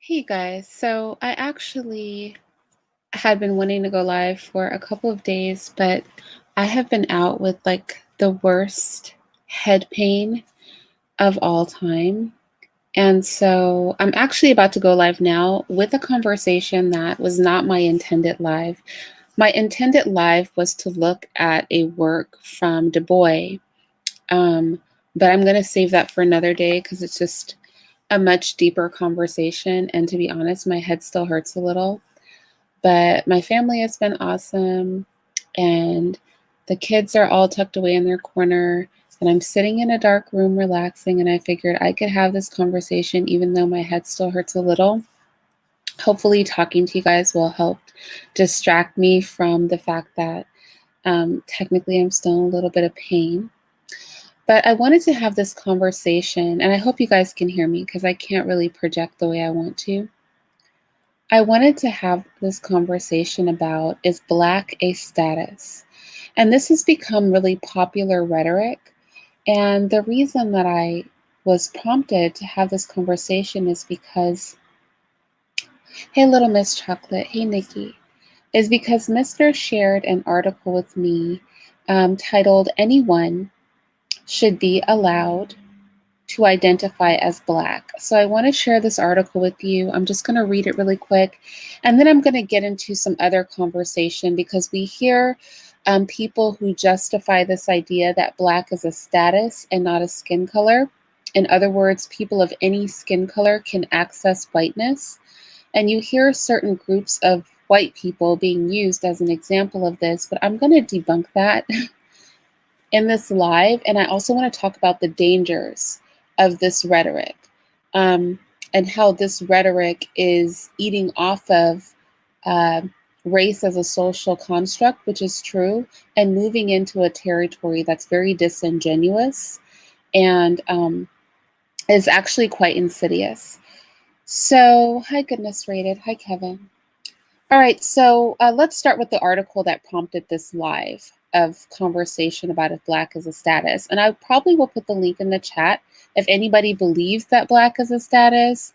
Hey guys, so I actually had been wanting to go live for a couple of days, but I have been out with like the worst head pain of all time. And so I'm actually about to go live now with a conversation that was not my intended live. My intended live was to look at a work from Du Bois, um, but I'm going to save that for another day because it's just a much deeper conversation. And to be honest, my head still hurts a little. But my family has been awesome, and the kids are all tucked away in their corner, and I'm sitting in a dark room relaxing, and I figured I could have this conversation even though my head still hurts a little. Hopefully, talking to you guys will help distract me from the fact that technically I'm still in a little bit of pain. But I wanted to have this conversation, and I hope you guys can hear me because I can't really project the way I want to. I wanted to have this conversation about, is Black a status? And this has become really popular rhetoric. And the reason that I was prompted to have this conversation is because, hey, little Miss Chocolate, hey, Nikki, is because Mr. shared an article with me titled, Anyone Should Be Allowed to Identify as Black. So I want to share this article with you. I'm just going to read it really quick. And then I'm going to get into some other conversation because we hear people who justify this idea that Black is a status and not a skin color. In other words, people of any skin color can access whiteness. And you hear certain groups of white people being used as an example of this, but I'm going to debunk that in this live. And I also want to talk about the dangers of this rhetoric, um, and how this rhetoric is eating off of uh, race as a social construct, which is true, and moving into a territory that's very disingenuous and is actually quite insidious. So, hi, goodness rated. Hi, Kevin. All right, so let's start with the article that prompted this live of conversation about if Black is a status. And I probably will put the link in the chat if anybody believes that Black is a status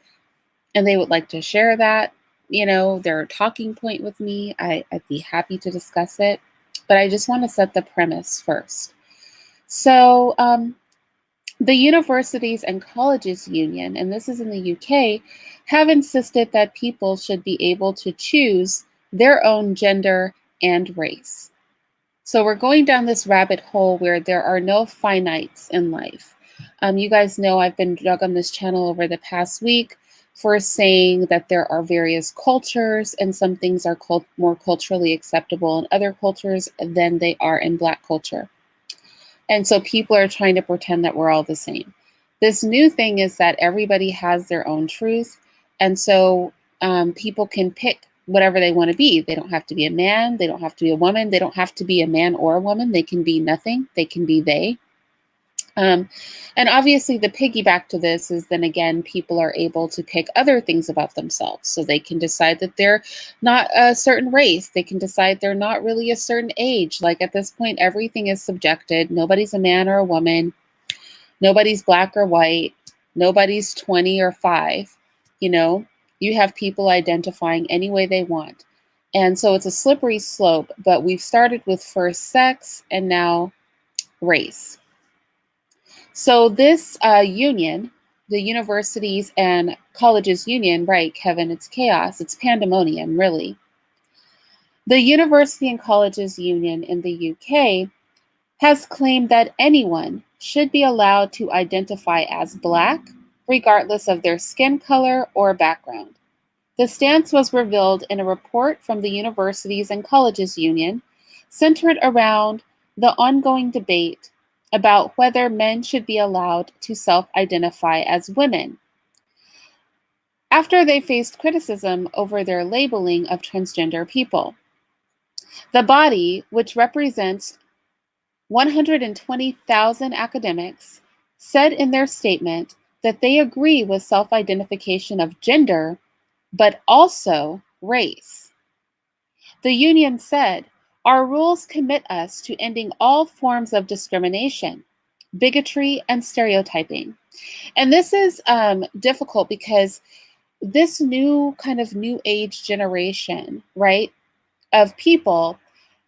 and they would like to share that, their talking point with me. I'd be happy to discuss it. But I just want to set the premise first. So, the Universities and Colleges Union, and this is in the UK, have insisted that people should be able to choose their own gender and race. So we're going down this rabbit hole where there are no finites in life. You guys know I've been drug on this channel over the past week for saying that there are various cultures and some things are more culturally acceptable in other cultures than they are in Black culture. And so people are trying to pretend that we're all the same. This new thing is that everybody has their own truth. And so people can pick whatever they want to be. They don't have to be a man. They don't have to be a woman. They don't have to be a man or a woman. They can be nothing. They can be they. And obviously, the piggyback to this is then again, people are able to pick other things about themselves. So they can decide that they're not a certain race. They can decide they're not really a certain age. Like at this point, everything is subjected. Nobody's a man or a woman. Nobody's Black or white. Nobody's 20 or 5. You have people identifying any way they want. And so it's a slippery slope, but we've started with first sex and now race. So this union, the Universities and Colleges Union, right, Kevin, it's chaos. It's pandemonium, really. The University and Colleges Union in the UK has claimed that anyone should be allowed to identify as Black, regardless of their skin color or background. The stance was revealed in a report from the Universities and Colleges Union, centered around the ongoing debate about whether men should be allowed to self-identify as women, after they faced criticism over their labeling of transgender people. The body, which represents 120,000 academics, said in their statement that they agree with self-identification of gender, but also race. The union said, "Our rules commit us to ending all forms of discrimination, bigotry, and stereotyping." And this is difficult because this new kind of new age generation, right, of people,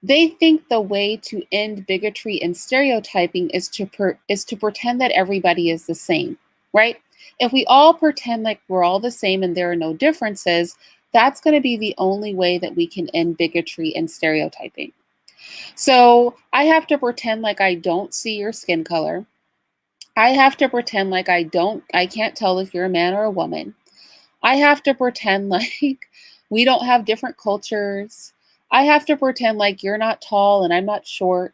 they think the way to end bigotry and stereotyping is to pretend that everybody is the same, right? If we all pretend like we're all the same and there are no differences, that's going to be the only way that we can end bigotry and stereotyping. So I have to pretend like I don't see your skin color. I have to pretend like I can't tell if you're a man or a woman. I have to pretend like we don't have different cultures. I have to pretend like you're not tall and I'm not short.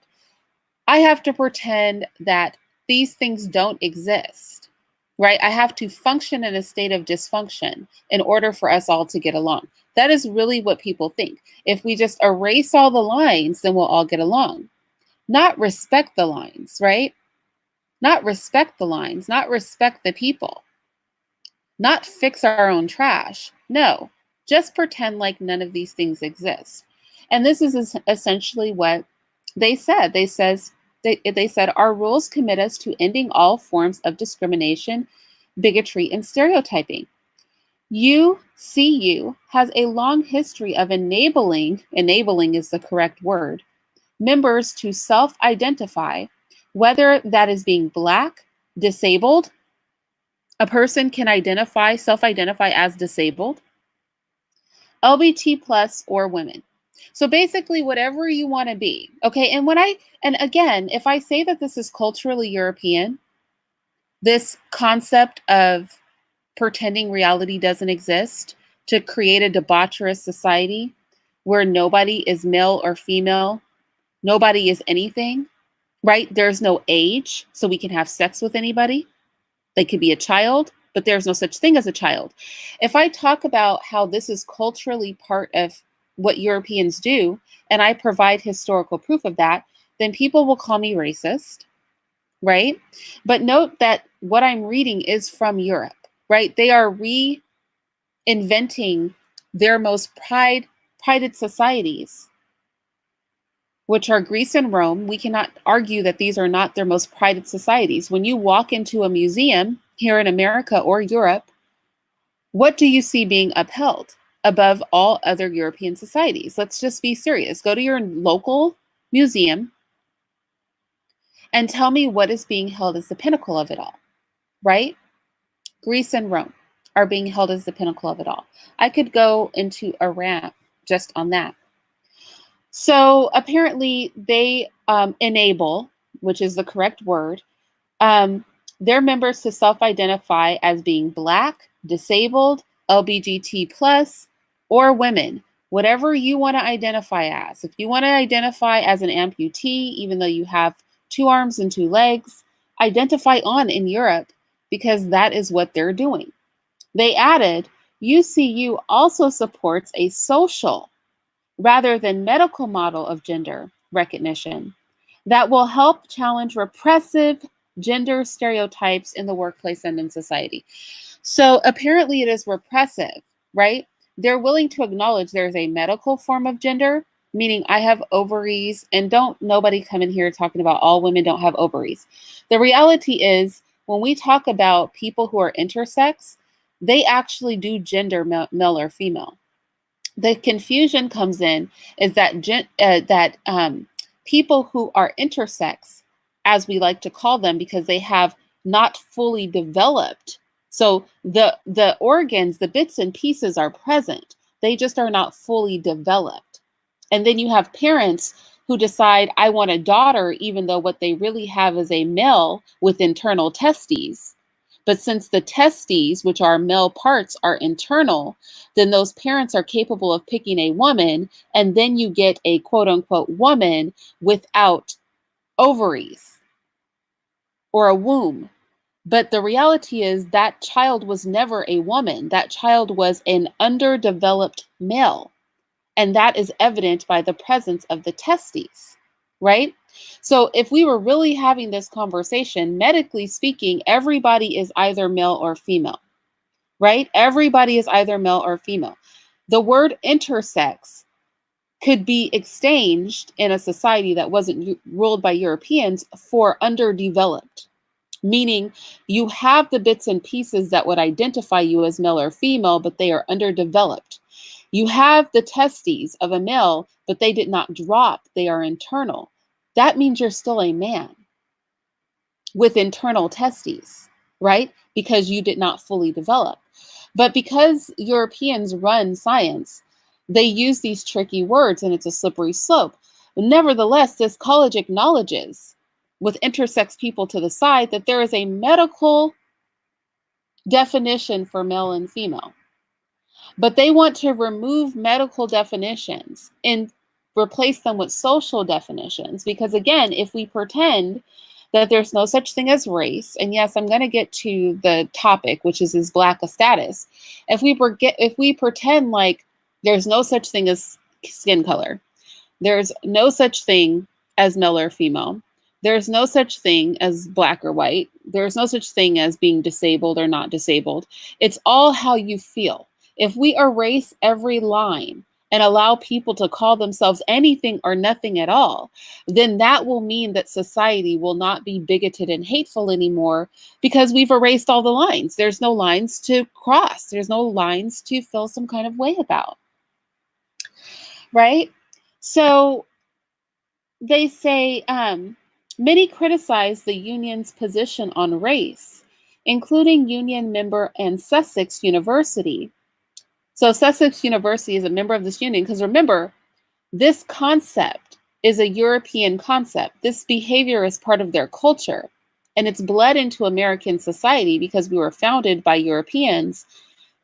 I have to pretend that these things don't exist, right? I have to function in a state of dysfunction in order for us all to get along. That is really what people think. If we just erase all the lines, then we'll all get along. Not respect the lines, right? Not respect the lines, not respect the people, not fix our own trash. No, just pretend like none of these things exist. And this is essentially what they said. They said our rules commit us to ending all forms of discrimination, bigotry, and stereotyping. UCU has a long history of enabling is the correct word, members to self-identify, whether that is being Black, disabled, a person can self-identify as disabled, LBT plus, or women. So basically, whatever you want to be. Okay. And again, if I say that this is culturally European, this concept of pretending reality doesn't exist to create a debaucherous society where nobody is male or female, nobody is anything, right? There's no age, so we can have sex with anybody. They could be a child, but there's no such thing as a child. If I talk about how this is culturally part of what Europeans do, and I provide historical proof of that, then people will call me racist, right? But note that what I'm reading is from Europe, right? They are reinventing their most prided societies, which are Greece and Rome. We cannot argue that these are not their most prided societies. When you walk into a museum here in America or Europe, what do you see being upheld above all other European societies? Let's just be serious. Go to your local museum and tell me what is being held as the pinnacle of it all, right? Greece and Rome are being held as the pinnacle of it all. I could go into a rant just on that. So apparently they enable, which is the correct word, their members to self-identify as being Black, disabled, LGBT plus, or women, whatever you want to identify as. If you want to identify as an amputee, even though you have 2 arms and 2 legs, identify on in Europe because that is what they're doing. They added, UCU also supports a social rather than medical model of gender recognition that will help challenge repressive gender stereotypes in the workplace and in society. So apparently it is repressive, right? They're willing to acknowledge there's a medical form of gender, meaning I have ovaries, and don't nobody come in here talking about all women don't have ovaries. The reality is when we talk about people who are intersex, they actually do gender male or female. The confusion comes in is that people who are intersex, as we like to call them, because they have not fully developed. So the organs, the bits and pieces are present. They just are not fully developed. And then you have parents who decide, I want a daughter, even though what they really have is a male with internal testes. But since the testes, which are male parts, are internal, then those parents are capable of picking a woman, and then you get a quote unquote woman without ovaries or a womb. But the reality is that child was never a woman. That child was an underdeveloped male. And that is evident by the presence of the testes, right? So if we were really having this conversation, medically speaking, everybody is either male or female, right? Everybody is either male or female. The word intersex could be exchanged in a society that wasn't ruled by Europeans for underdeveloped, meaning you have the bits and pieces that would identify you as male or female, but they are underdeveloped. You have the testes of a male, but they did not drop, they are internal. That means you're still a man with internal testes, right? Because you did not fully develop. But because Europeans run science, they use these tricky words and it's a slippery slope. Nevertheless, this college acknowledges, with intersex people to the side, that there is a medical definition for male and female. But they want to remove medical definitions and replace them with social definitions. Because again, if we pretend that there's no such thing as race, and yes, I'm going to get to the topic, which is Black a status. If we pretend like there's no such thing as skin color, there's no such thing as male or female, there's no such thing as Black or white, there's no such thing as being disabled or not disabled. It's all how you feel. If we erase every line and allow people to call themselves anything or nothing at all, then that will mean that society will not be bigoted and hateful anymore because we've erased all the lines. There's no lines to cross. There's no lines to feel some kind of way about, right? So they say many criticize the union's position on race, including union member and Sussex University. So Sussex University is a member of this union because remember, this concept is a European concept. This behavior is part of their culture and it's bled into American society because we were founded by Europeans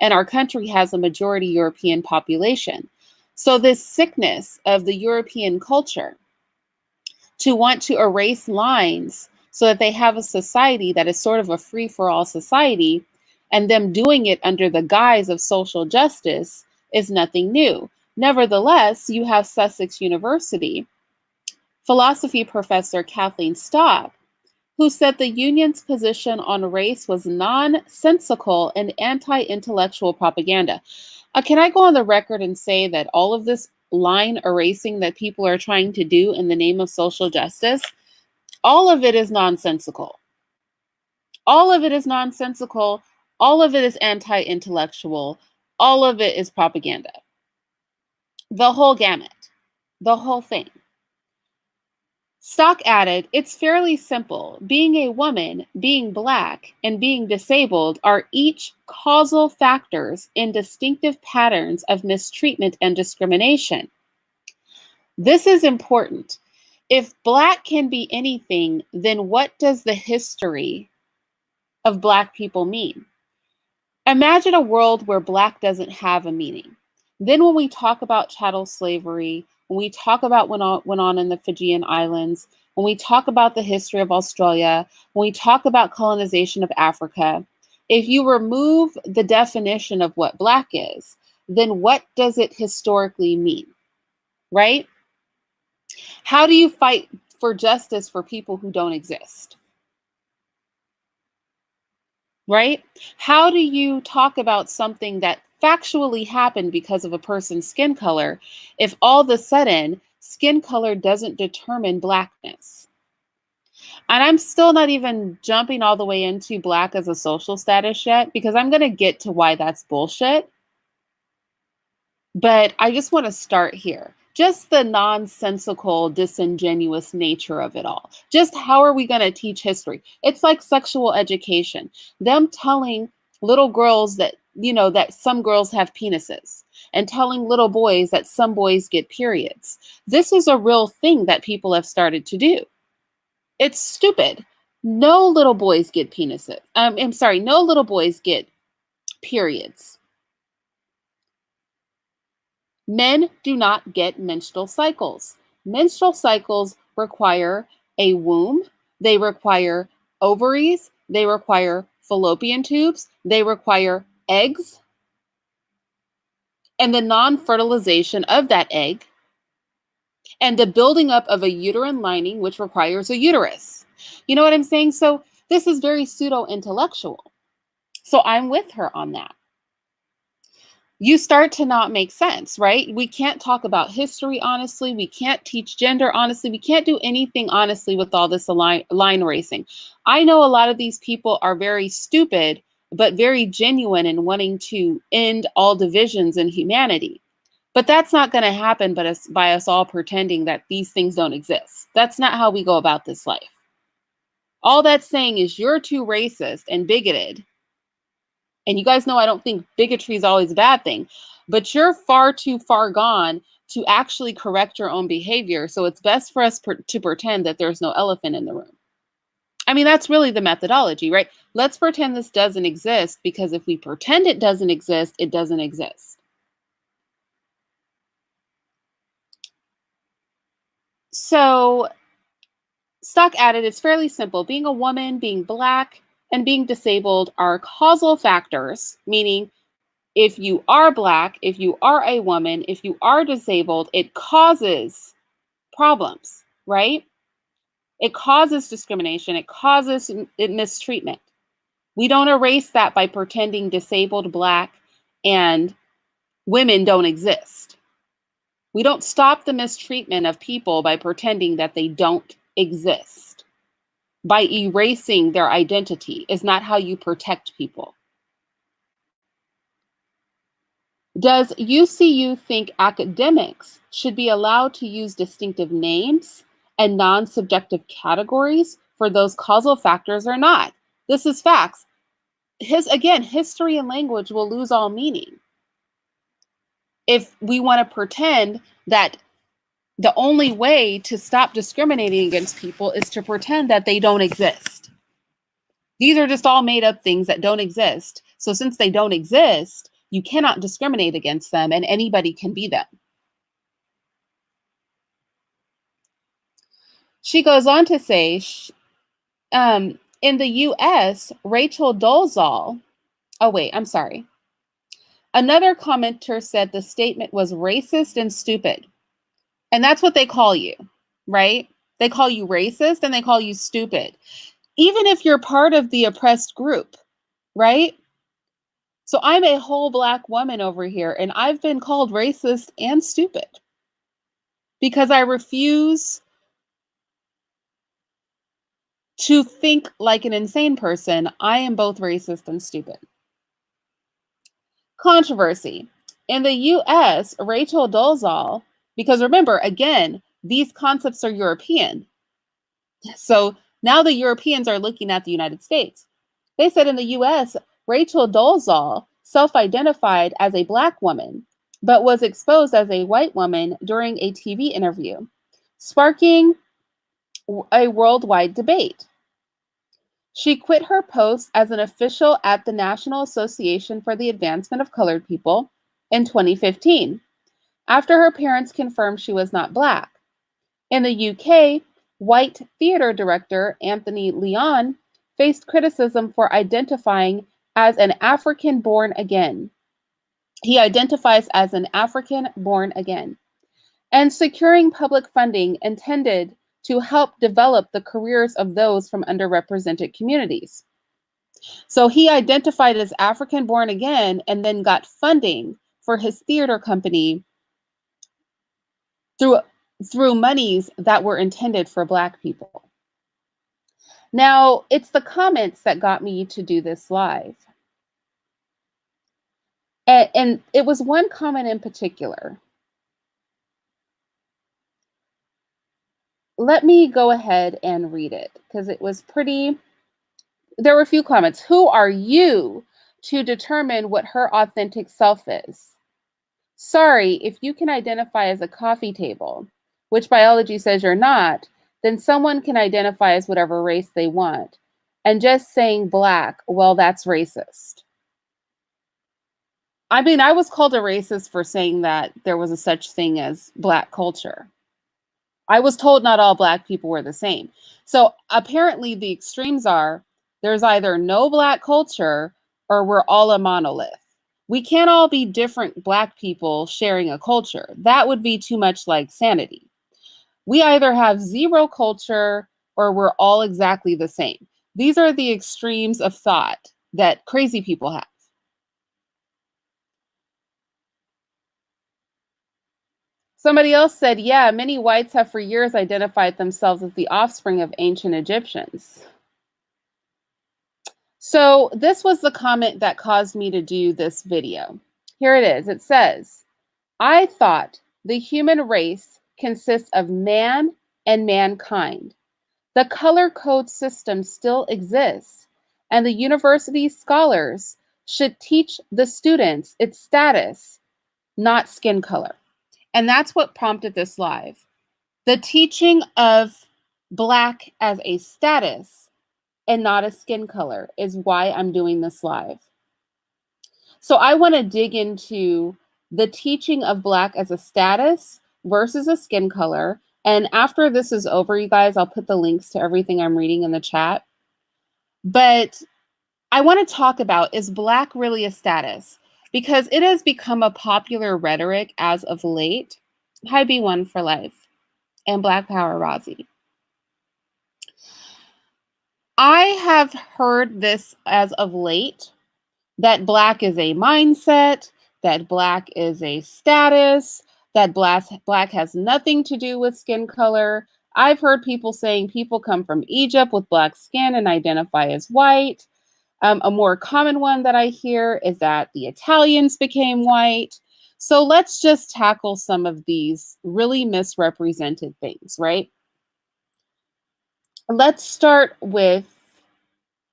and our country has a majority European population. So this sickness of the European culture to want to erase lines so that they have a society that is sort of a free-for-all society, and them doing it under the guise of social justice is nothing new. Nevertheless, you have Sussex University philosophy professor Kathleen Stock, who said the union's position on race was nonsensical and anti-intellectual propaganda. Can I go on the record and say that all of this line erasing that people are trying to do in the name of social justice, all of it is nonsensical. All of it is nonsensical. All of it is anti-intellectual. All of it is propaganda. The whole gamut, the whole thing. Stock added, it's fairly simple. Being a woman, being Black, and being disabled are each causal factors in distinctive patterns of mistreatment and discrimination. This is important. If Black can be anything, then what does the history of Black people mean? Imagine a world where Black doesn't have a meaning. Then when we talk about chattel slavery, when we talk about what went on in the Fijian Islands, when we talk about the history of Australia, when we talk about colonization of Africa, if you remove the definition of what Black is, then what does it historically mean, right? How do you fight for justice for people who don't exist? Right? How do you talk about something that factually happened because of a person's skin color if all of a sudden skin color doesn't determine Blackness? And I'm still not even jumping all the way into Black as a social status yet because I'm going to get to why that's bullshit. But I just want to start here. Just the nonsensical, disingenuous nature of it all. Just how are we going to teach history? It's like sexual education. Them telling little girls that, that some girls have penises and telling little boys that some boys get periods. This is a real thing that people have started to do. It's stupid. No little boys get penises. I'm sorry, no little boys get periods. Men do not get menstrual cycles. Menstrual cycles require a womb, they require ovaries, they require fallopian tubes, they require eggs, and the non-fertilization of that egg, and the building up of a uterine lining, which requires a uterus. You know what I'm saying? So this is very pseudo-intellectual. So I'm with her on that. you start to not make sense, right? We can't talk about history honestly. We can't teach gender honestly. We can't do anything honestly with all this line racing. I know a lot of these people are very stupid, but very genuine in wanting to end all divisions in humanity. But that's not going to happen by us all pretending that these things don't exist. That's not how we go about this life. All that's saying is you're too racist and bigoted. And you guys know I don't think bigotry is always a bad thing, but you're far too far gone to actually correct your own behavior. So it's best for us to pretend that there's no elephant in the room. I mean, that's really the methodology, right? Let's pretend this doesn't exist, because if we pretend it doesn't exist, it doesn't exist. So Stock added, it's fairly simple. Being a woman, being Black, and being disabled are causal factors, meaning if you are Black, if you are a woman, if you are disabled, it causes problems, right? It causes discrimination, it causes mistreatment. We don't erase that by pretending disabled, Black, and women don't exist. We don't stop the mistreatment of people by pretending that they don't exist. By erasing their identity is not how you protect people. Does UCU think academics should be allowed to use distinctive names and non-subjective categories for those causal factors or not? This is facts. Again, history and language will lose all meaning if we want to pretend that the only way to stop discriminating against people is to pretend that they don't exist. These are just all made up things that don't exist. So since they don't exist, you cannot discriminate against them, and anybody can be them. She goes on to say, in the US, Rachel Dolezal, oh wait, I'm sorry. Another commenter said the statement was racist and stupid. And that's what they call you, right? They call you racist and they call you stupid, even if you're part of the oppressed group, right? So I'm a whole Black woman over here, and I've been called racist and stupid because I refuse to think like an insane person. I am both racist and stupid. Controversy. In the US, Rachel Dolezal, because remember, again, these concepts are European. So now the Europeans are looking at the United States. They said in the US, Rachel Dolezal self-identified as a Black woman, but was exposed as a white woman during a TV interview, sparking a worldwide debate. She quit her post as an official at the National Association for the Advancement of Colored People in 2015, after her parents confirmed she was not Black. In the UK, white theater director Anthony Leon faced criticism for identifying as an African born again. He identifies as an African born again, and securing public funding intended to help develop the careers of those from underrepresented communities. So he identified as African born again and then got funding for his theater company through monies that were intended for Black people. Now, it's the comments that got me to do this live. And it was one comment in particular. Let me go ahead and read it because it was pretty. There were a few comments. Who are you to determine what her authentic self is? Sorry, if you can identify as a coffee table, which biology says you're not, then someone can identify as whatever race they want. And just saying Black, well, that's racist. I mean, I was called a racist for saying that there was a such thing as Black culture. I was told not all Black people were the same. So apparently the extremes are there's either no Black culture or we're all a monolith. We can't all be different Black people sharing a culture. That would be too much like sanity. We either have zero culture or we're all exactly the same. These are the extremes of thought that crazy people have. Somebody else said, yeah, many whites have for years identified themselves as the offspring of ancient Egyptians. So this was the comment that caused me to do this video. Here it is. It says, I thought the human race consists of man and mankind. The color code system still exists, and the university scholars should teach the students its status, not skin color. And that's what prompted this live. The teaching of Black as a status and not a skin color is why I'm doing this live. So I want to dig into the teaching of Black as a status versus a skin color. And after this is over, you guys, I'll put the links to everything I'm reading in the chat. But I want to talk about, is Black really a status? Because it has become a popular rhetoric as of late. Hi, B1 for life and Black Power Rozzy. I have heard this as of late, that Black is a mindset, that Black is a status, that Black has nothing to do with skin color. I've heard people saying people come from Egypt with Black skin and identify as white. A more common one that I hear is that the Italians became white. So let's just tackle some of these really misrepresented things, right? Let's start with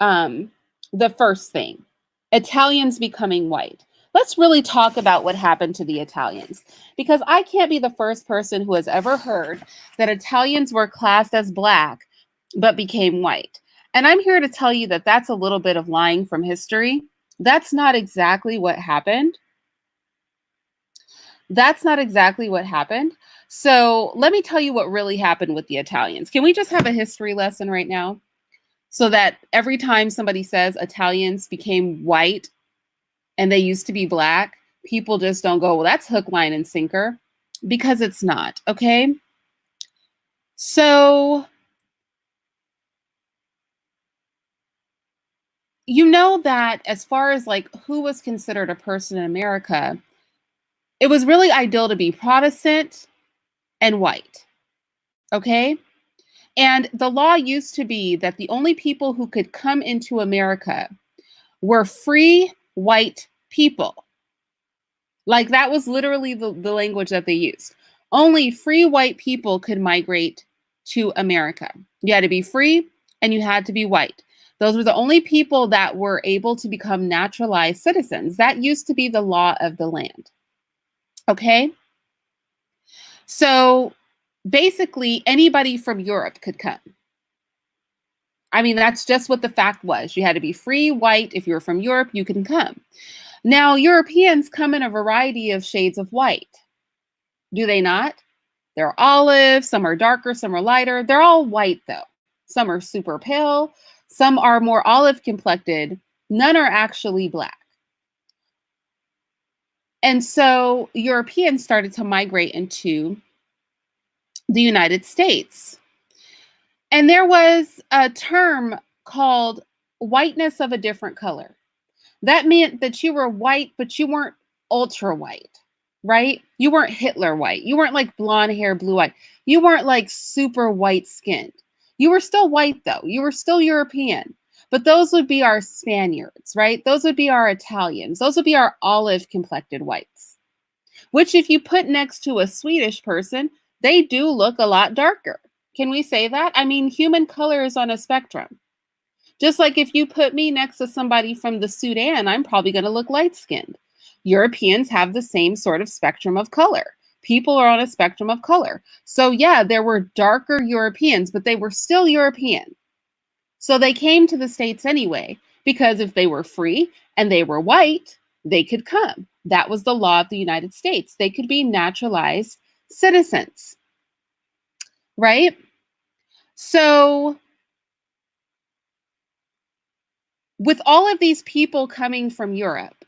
the first thing, Italians becoming white. Let's really talk about what happened to the Italians, because I can't be the first person who has ever heard that Italians were classed as Black but became white. And I'm here to tell you that that's a little bit of lying from history. That's not exactly what happened. That's not exactly what happened. So let me tell you what really happened with the Italians. Can we just have a history lesson right now? So that every time somebody says Italians became white and they used to be Black, people just don't go, well, that's hook, line, and sinker, because it's not, okay? So you know that as far as like who was considered a person in America, it was really ideal to be Protestant and white, okay? And the law used to be that the only people who could come into America were free white people. Like that was literally the language that they used. Only free white people could migrate to America. You had to be free and you had to be white. Those were the only people that were able to become naturalized citizens. That used to be the law of the land. Okay? So basically, anybody from Europe could come. I mean, that's just what the fact was. You had to be free, white. If you're from Europe, you can come. Now, Europeans come in a variety of shades of white. Do they not? They're olive, some are darker, some are lighter. They're all white though. Some are super pale, some are more olive complected. None are actually Black. And so Europeans started to migrate into the United States. And there was a term called whiteness of a different color. That meant that you were white, but you weren't ultra white, right? You weren't Hitler white. You weren't like blonde hair, blue eye. You weren't like super white skinned. You were still white though. You were still European. But those would be our Spaniards, right? Those would be our Italians. Those would be our olive complected whites, which if you put next to a Swedish person, they do look a lot darker. Can we say that? I mean, human color is on a spectrum. Just like if you put me next to somebody from the Sudan, I'm probably going to look light-skinned. Europeans have the same sort of spectrum of color. People are on a spectrum of color. So yeah, there were darker Europeans, but they were still European. So they came to the States anyway, because if they were free and they were white, they could come. That was the law of the United States. They could be naturalized citizens, right? So with all of these people coming from Europe,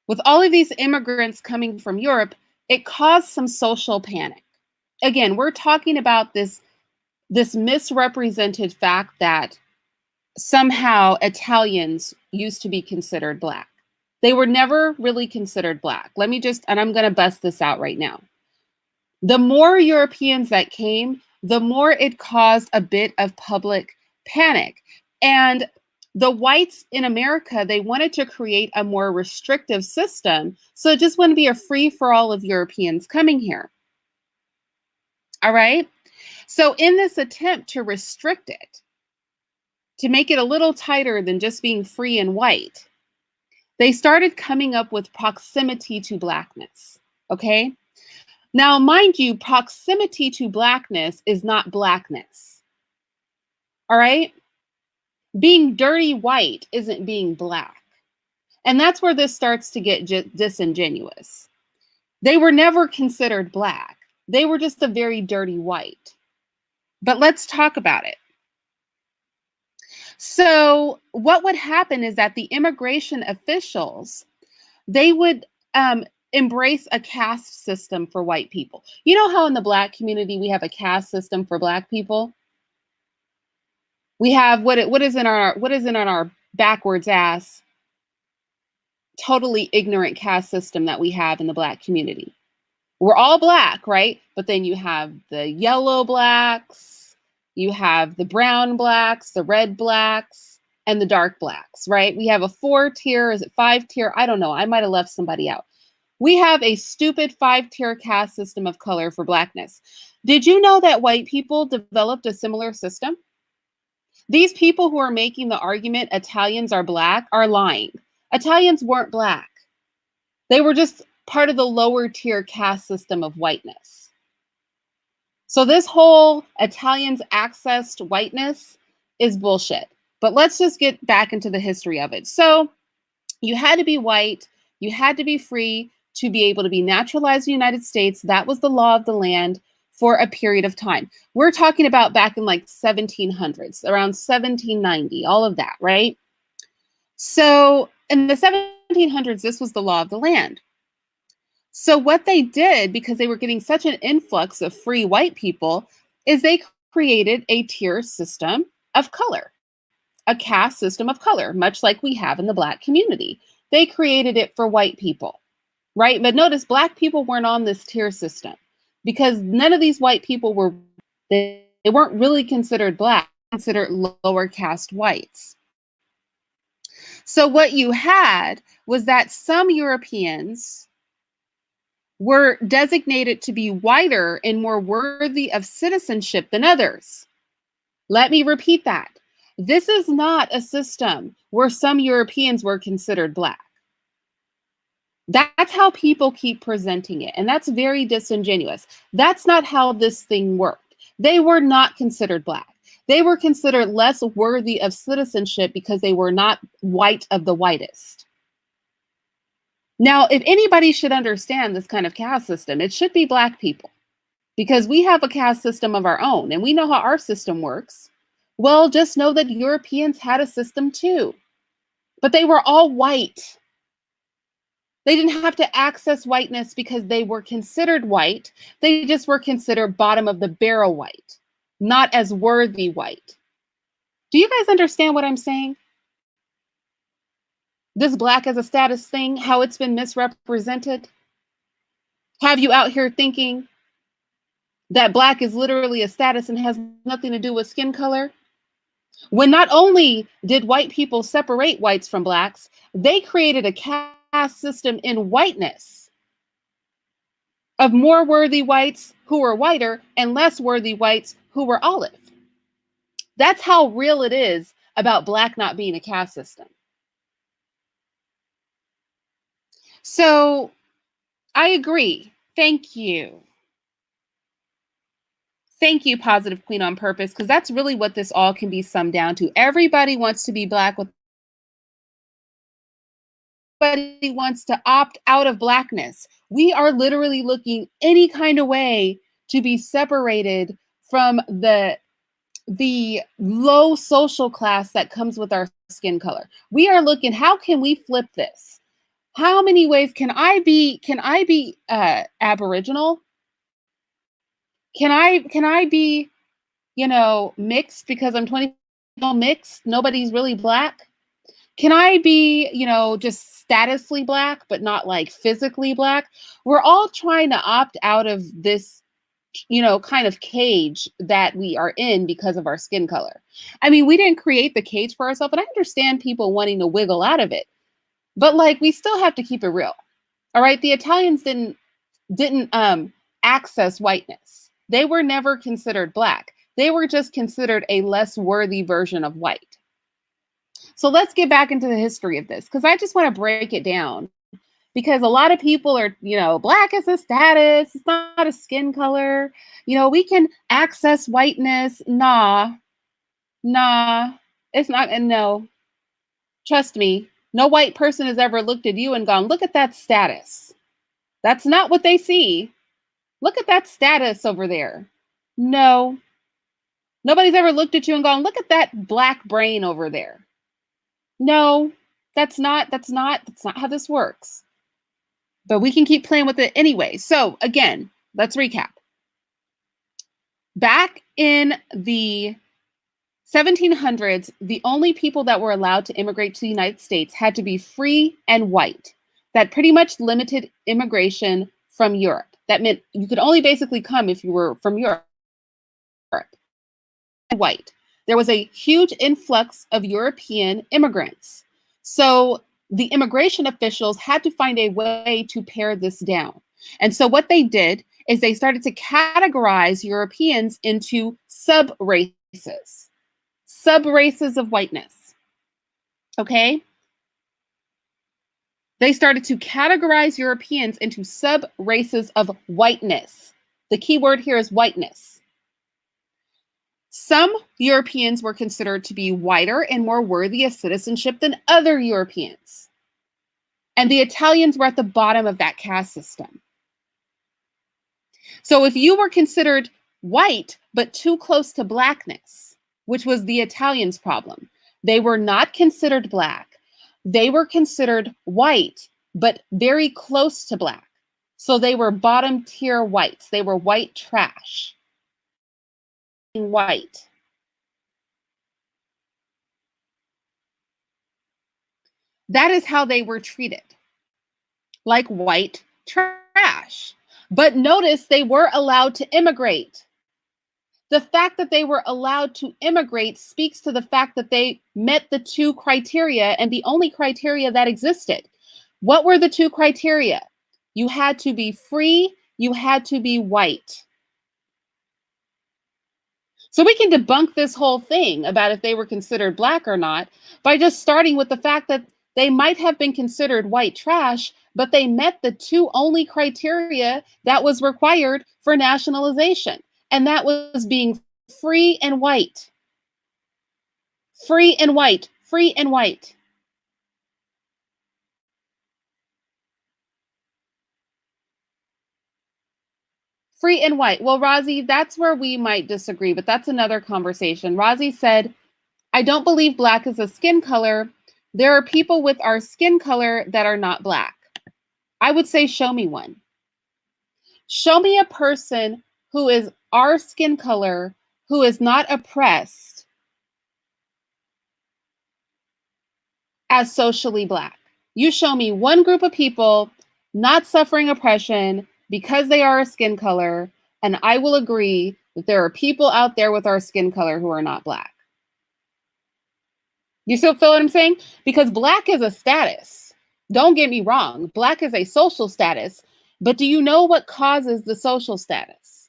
with all of these immigrants coming from Europe, it caused some social panic. Again, we're talking about this misrepresented fact that somehow Italians used to be considered Black. They were never really considered Black. And I'm going to bust this out right now. The more Europeans that came, the more it caused a bit of public panic. And the whites in America, they wanted to create a more restrictive system. So it just wouldn't be a free for all of Europeans coming here. All right. So, in this attempt to restrict it, to make it a little tighter than just being free and white, they started coming up with proximity to blackness. Okay. Now, mind you, proximity to blackness is not blackness. All right. Being dirty white isn't being black. And that's where this starts to get disingenuous. They were never considered black, they were just a very dirty white. But let's talk about it. So, what would happen is that the immigration officials, they would embrace a caste system for white people. You know how in the black community we have a caste system for black people? We have what is in our backwards ass totally ignorant caste system that we have in the black community. We're all black, right? But then you have the yellow blacks, you have the brown blacks, the red blacks, and the dark blacks, right? We have a 4-tier, is it 5-tier? I don't know. I might have left somebody out. We have a stupid 5-tier caste system of color for blackness. Did you know that white people developed a similar system? These people who are making the argument Italians are black are lying. Italians weren't black. They were just part of the lower tier caste system of whiteness. So this whole Italians accessed whiteness is bullshit. But let's just get back into the history of it. So you had to be white, you had to be free to be able to be naturalized in the United States. That was the law of the land for a period of time. We're talking about back in like 1700s, around 1790, all of that, right? So in the 1700s, this was the law of the land. So what they did, because they were getting such an influx of free white people, is they created a tier system of color, a caste system of color, much like we have in the black community. They created it for white people, right? But notice black people weren't on this tier system because none of these white people they weren't really considered black, considered lower caste whites. So what you had was that some Europeans were designated to be whiter and more worthy of citizenship than others. Let me repeat that. This is not a system where some Europeans were considered black. That's how people keep presenting it, and that's very disingenuous. That's not how this thing worked. They were not considered black. They were considered less worthy of citizenship because they were not white of the whitest. Now, if anybody should understand this kind of caste system, it should be black people, because we have a caste system of our own and we know how our system works. Well, just know that Europeans had a system too, but they were all white. They didn't have to access whiteness because they were considered white. They just were considered bottom of the barrel white, not as worthy white. Do you guys understand what I'm saying? This black as a status thing, how it's been misrepresented? Have you out here thinking that black is literally a status and has nothing to do with skin color? When not only did white people separate whites from blacks, they created a caste system in whiteness of more worthy whites who were whiter and less worthy whites who were olive. That's how real it is about black not being a caste system. So I agree. Thank you. Thank you, Positive Queen on Purpose, because that's really what this all can be summed down to. Everybody wants to be black. Everybody wants to opt out of blackness. We are literally looking any kind of way to be separated from the low social class that comes with our skin color. We are looking, how can we flip this? How many ways can I be Aboriginal? Can I be, mixed because I'm 20 mixed? Nobody's really black. Can I be, just statusly black, but not like physically black? We're all trying to opt out of this kind of cage that we are in because of our skin color. I mean, we didn't create the cage for ourselves, and I understand people wanting to wiggle out of it, but like we still have to keep it real. All right, the Italians didn't access whiteness. They were never considered black. They were just considered a less worthy version of white. So let's get back into the history of this because I just want to break it down because a lot of people are, black is a status, it's not a skin color. We can access whiteness. Nah, it's not. And no, trust me, no white person has ever looked at you and gone, look at that status. That's not what they see. Look at that status over there. No, nobody's ever looked at you and gone, look at that black brain over there. No, that's not how this works. But we can keep playing with it anyway. So again, let's recap. Back in the 1700s, the only people that were allowed to immigrate to the United States had to be free and white. That pretty much limited immigration from Europe. That meant you could only basically come if you were from Europe. White. There was a huge influx of European immigrants. So the immigration officials had to find a way to pare this down. And so what they did is they started to categorize Europeans into sub-races of whiteness. Okay? They started to categorize Europeans into sub-races of whiteness. The key word here is whiteness. Some Europeans were considered to be whiter and more worthy of citizenship than other Europeans. And the Italians were at the bottom of that caste system. So if you were considered white, but too close to blackness, which was the Italians' problem, they were not considered black. They were considered white, but very close to black. So they were bottom tier whites. They were white trash. White. That is how they were treated, like white trash. But notice they were allowed to immigrate. The fact that they were allowed to immigrate speaks to the fact that they met the two criteria and the only criteria that existed. What were the two criteria? You had to be free, you had to be white. So we can debunk this whole thing about if they were considered black or not by just starting with the fact that they might have been considered white trash, but they met the two only criteria that was required for nationalization. And that was being free and white. Free and white. Free and white. Free and white. Well, Rozzy, that's where we might disagree, but that's another conversation. Rozzy said, I don't believe black is a skin color. There are people with our skin color that are not black. I would say, show me one. Show me a person who is our skin color, who is not oppressed as socially black. You show me one group of people not suffering oppression because they are a skin color, and I will agree that there are people out there with our skin color who are not black. You still feel what I'm saying? Because black is a status. Don't get me wrong. Black is a social status. But do you know what causes the social status?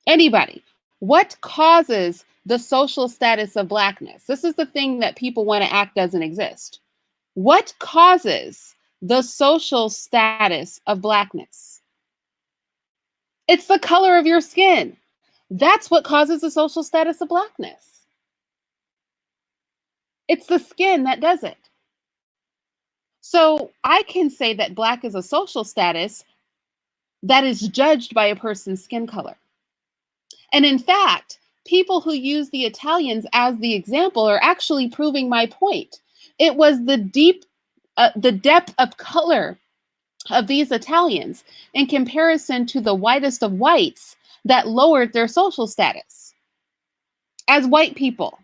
Anybody? What causes the social status of blackness? This is the thing that people want to act doesn't exist. What causes the social status of blackness? It's the color of your skin. That's what causes the social status of blackness. It's the skin that does it. So I can say that black is a social status that is judged by a person's skin color. And in fact, people who use the Italians as the example are actually proving my point. It was the depth of color of these Italians in comparison to the whitest of whites that lowered their social status as white people.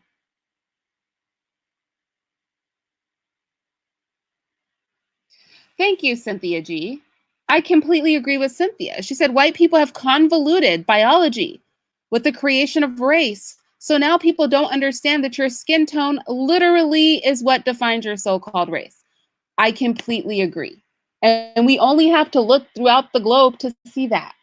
Thank you, Cynthia G. I completely agree with Cynthia. She said white people have convoluted biology with the creation of race. So now people don't understand that your skin tone literally is what defines your so called race. I completely agree. And we only have to look throughout the globe to see that.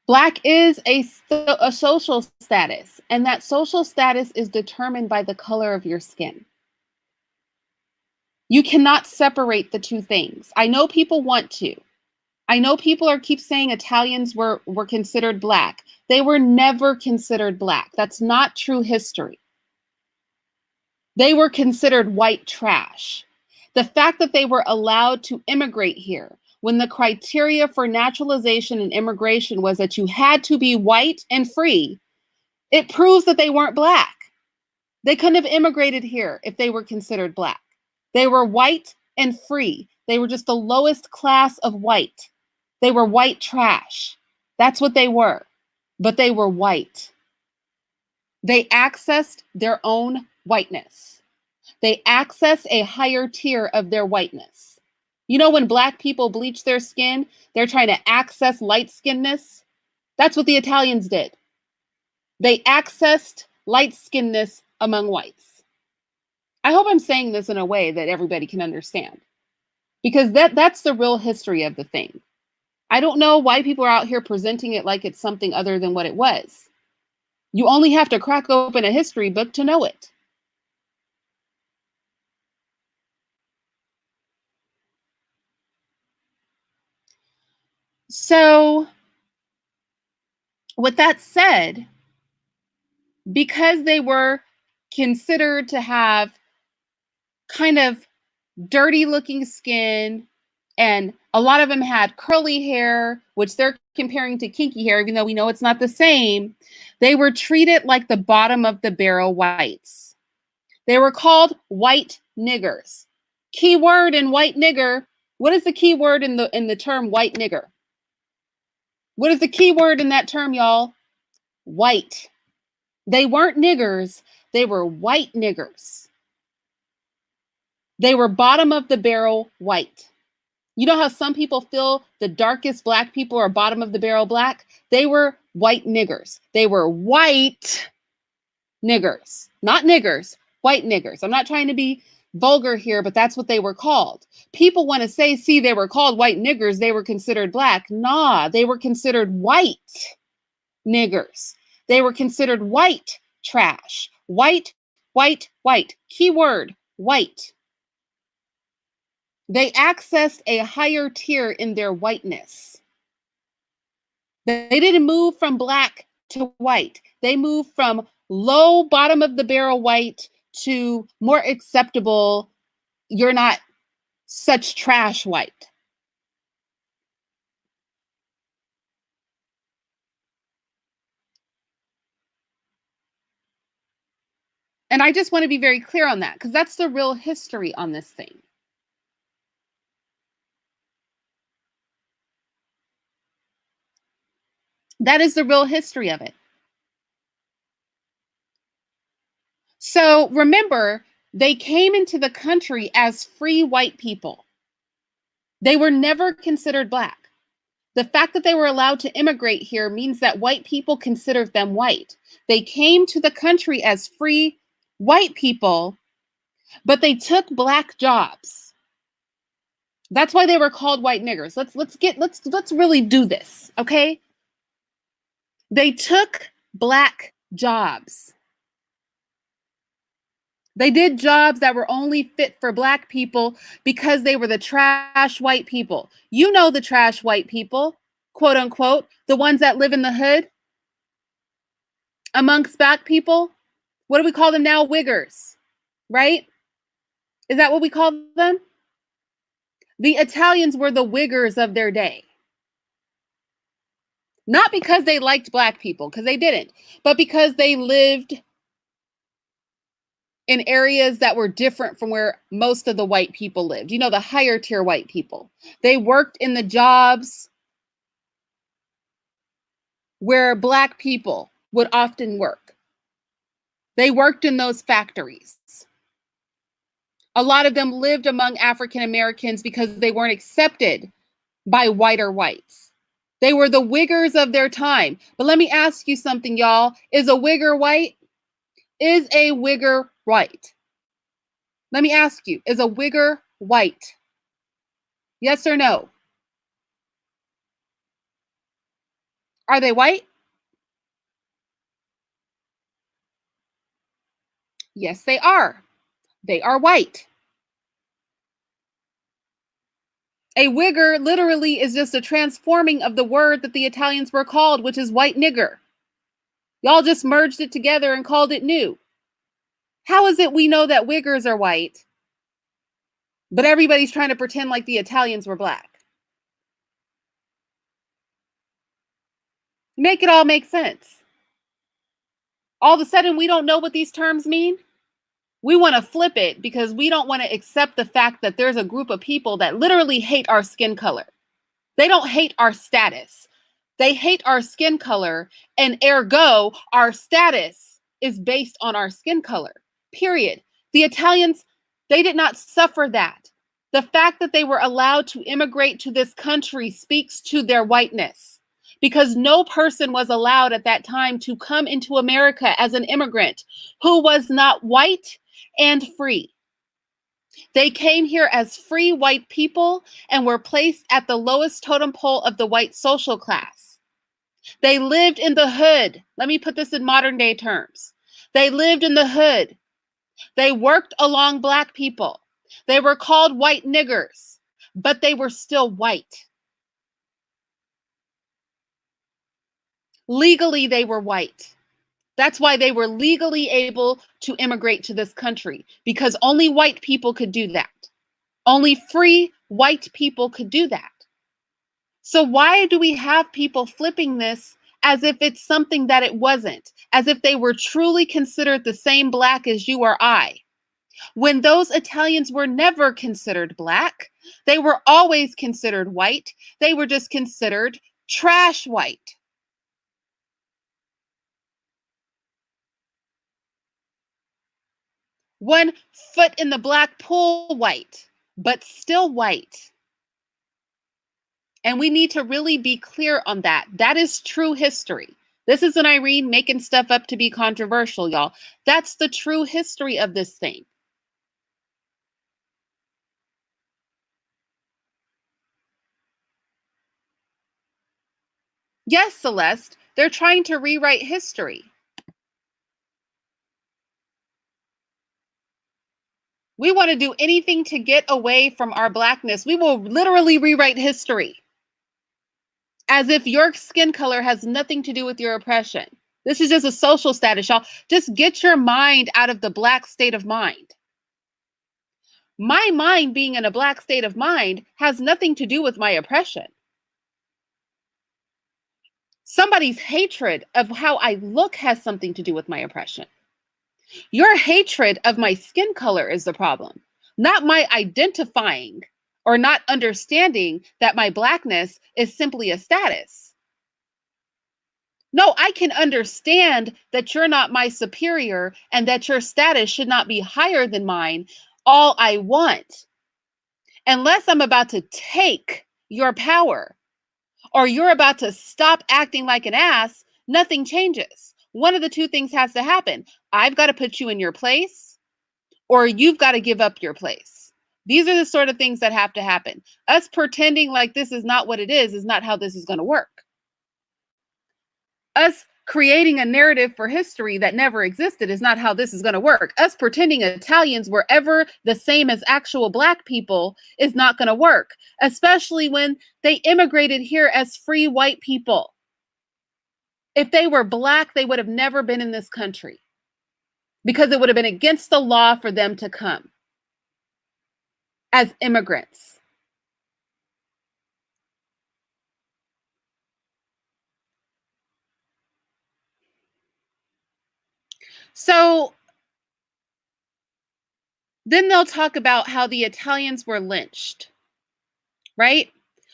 Black is a social status, and that social status is determined by the color of your skin. You cannot separate the two things. I know people want to. I know people are keep saying Italians were considered black. They were never considered black. That's not true history. They were considered white trash. The fact that they were allowed to immigrate here when the criteria for naturalization and immigration was that you had to be white and free, it proves that they weren't black. They couldn't have immigrated here if they were considered black. They were white and free. They were just the lowest class of white. They were white trash. That's what they were. But they were white. They accessed their own whiteness. They access a higher tier of their whiteness. You know, when black people bleach their skin, they're trying to access light skinnedness. That's what the Italians did. They accessed light skinnedness among whites. I hope I'm saying this in a way that everybody can understand, because that's the real history of the thing. I don't know why people are out here presenting it like it's something other than what it was. You only have to crack open a history book to know it. So, with that said, because they were considered to have kind of dirty looking skin, and a lot of them had curly hair, which they're comparing to kinky hair, even though we know it's not the same, they were treated like the bottom of the barrel whites. They were called white niggers. Key word in white nigger. What is the key word in the term white nigger? What is the key word in that term, y'all? White. They weren't niggers, they were white niggers. They were bottom of the barrel white. You know how some people feel the darkest black people are bottom of the barrel black? They were white niggers. They were white niggers, not niggers, white niggers. I'm not trying to be vulgar here, but that's what they were called. People want to say, see, they were called white niggers, they were considered black. Nah, they were considered white niggers. They were considered white trash. White, white, white. Keyword, white. They accessed a higher tier in their whiteness. They didn't move from black to white. They moved from low bottom of the barrel white to more acceptable, you're not such trash white. And I just want to be very clear on that, because that's the real history on this thing. That is the real history of it. So remember, they came into the country as free white people. They were never considered black. The fact that they were allowed to immigrate here means that white people considered them white. They came to the country as free white people, but they took black jobs. That's why they were called white niggers. Let's really do this, okay? They took black jobs. They did jobs that were only fit for black people because they were the trash white people. You know, the trash white people, quote unquote, the ones that live in the hood amongst black people. What do we call them now? Wiggers, right? Is that what we call them? The Italians were the wiggers of their day. Not because they liked black people, because they didn't, but because they lived in areas that were different from where most of the white people lived. You know, the higher tier white people. They worked in the jobs where black people would often work. They worked in those factories. A lot of them lived among African Americans because they weren't accepted by whiter whites. They were the Wiggers of their time. But let me ask you something, y'all. Is a Wigger white? Is a Wigger white? Let me ask you, is a Wigger white? Yes or no? Are they white? Yes, they are. They are white. A Wigger literally is just a transforming of the word that the Italians were called, which is white nigger. Y'all just merged it together and called it new. How is it we know that Wiggers are white, but everybody's trying to pretend like the Italians were black? Make it all make sense. All of a sudden, we don't know what these terms mean. We want to flip it because we don't want to accept the fact that there's a group of people that literally hate our skin color. They don't hate our status. They hate our skin color, and ergo, our status is based on our skin color. Period. The Italians, they did not suffer that. The fact that they were allowed to immigrate to this country speaks to their whiteness, because no person was allowed at that time to come into America as an immigrant who was not white and free. They came here as free white people and were placed at the lowest totem pole of the white social class. They lived in the hood. Let me put this in modern day terms. They lived in the hood. They worked along black people. They were called white niggers, but they were still white. Legally, they were white. That's why they were legally able to immigrate to this country, because only white people could do that. Only free white people could do that. So why do we have people flipping this as if it's something that it wasn't, as if they were truly considered the same black as you or I? When those Italians were never considered black, they were always considered white. They were just considered trash white. One foot in the black pool white, but still white. And we need to really be clear on that. That is true history. This isn't Irene making stuff up to be controversial, y'all. That's the true history of this thing. Yes, Celeste, they're trying to rewrite history. We want to do anything to get away from our blackness. We will literally rewrite history as if your skin color has nothing to do with your oppression. This is just a social status, y'all. Just get your mind out of the black state of mind. My mind being in a black state of mind has nothing to do with my oppression. Somebody's hatred of how I look has something to do with my oppression. Your hatred of my skin color is the problem, not my identifying or not understanding that my blackness is simply a status. No, I can understand that you're not my superior and that your status should not be higher than mine all I want. Unless I'm about to take your power or you're about to stop acting like an ass, nothing changes. One of the two things has to happen. I've got to put you in your place, or you've got to give up your place. These are the sort of things that have to happen. Us pretending like this is not what it is not how this is going to work. Us creating a narrative for history that never existed is not how this is going to work. Us pretending Italians were ever the same as actual black people is not going to work, especially when they immigrated here as free white people. If they were black, they would have never been in this country because it would have been against the law for them to come as immigrants. So then they'll talk about how the Italians were lynched, right?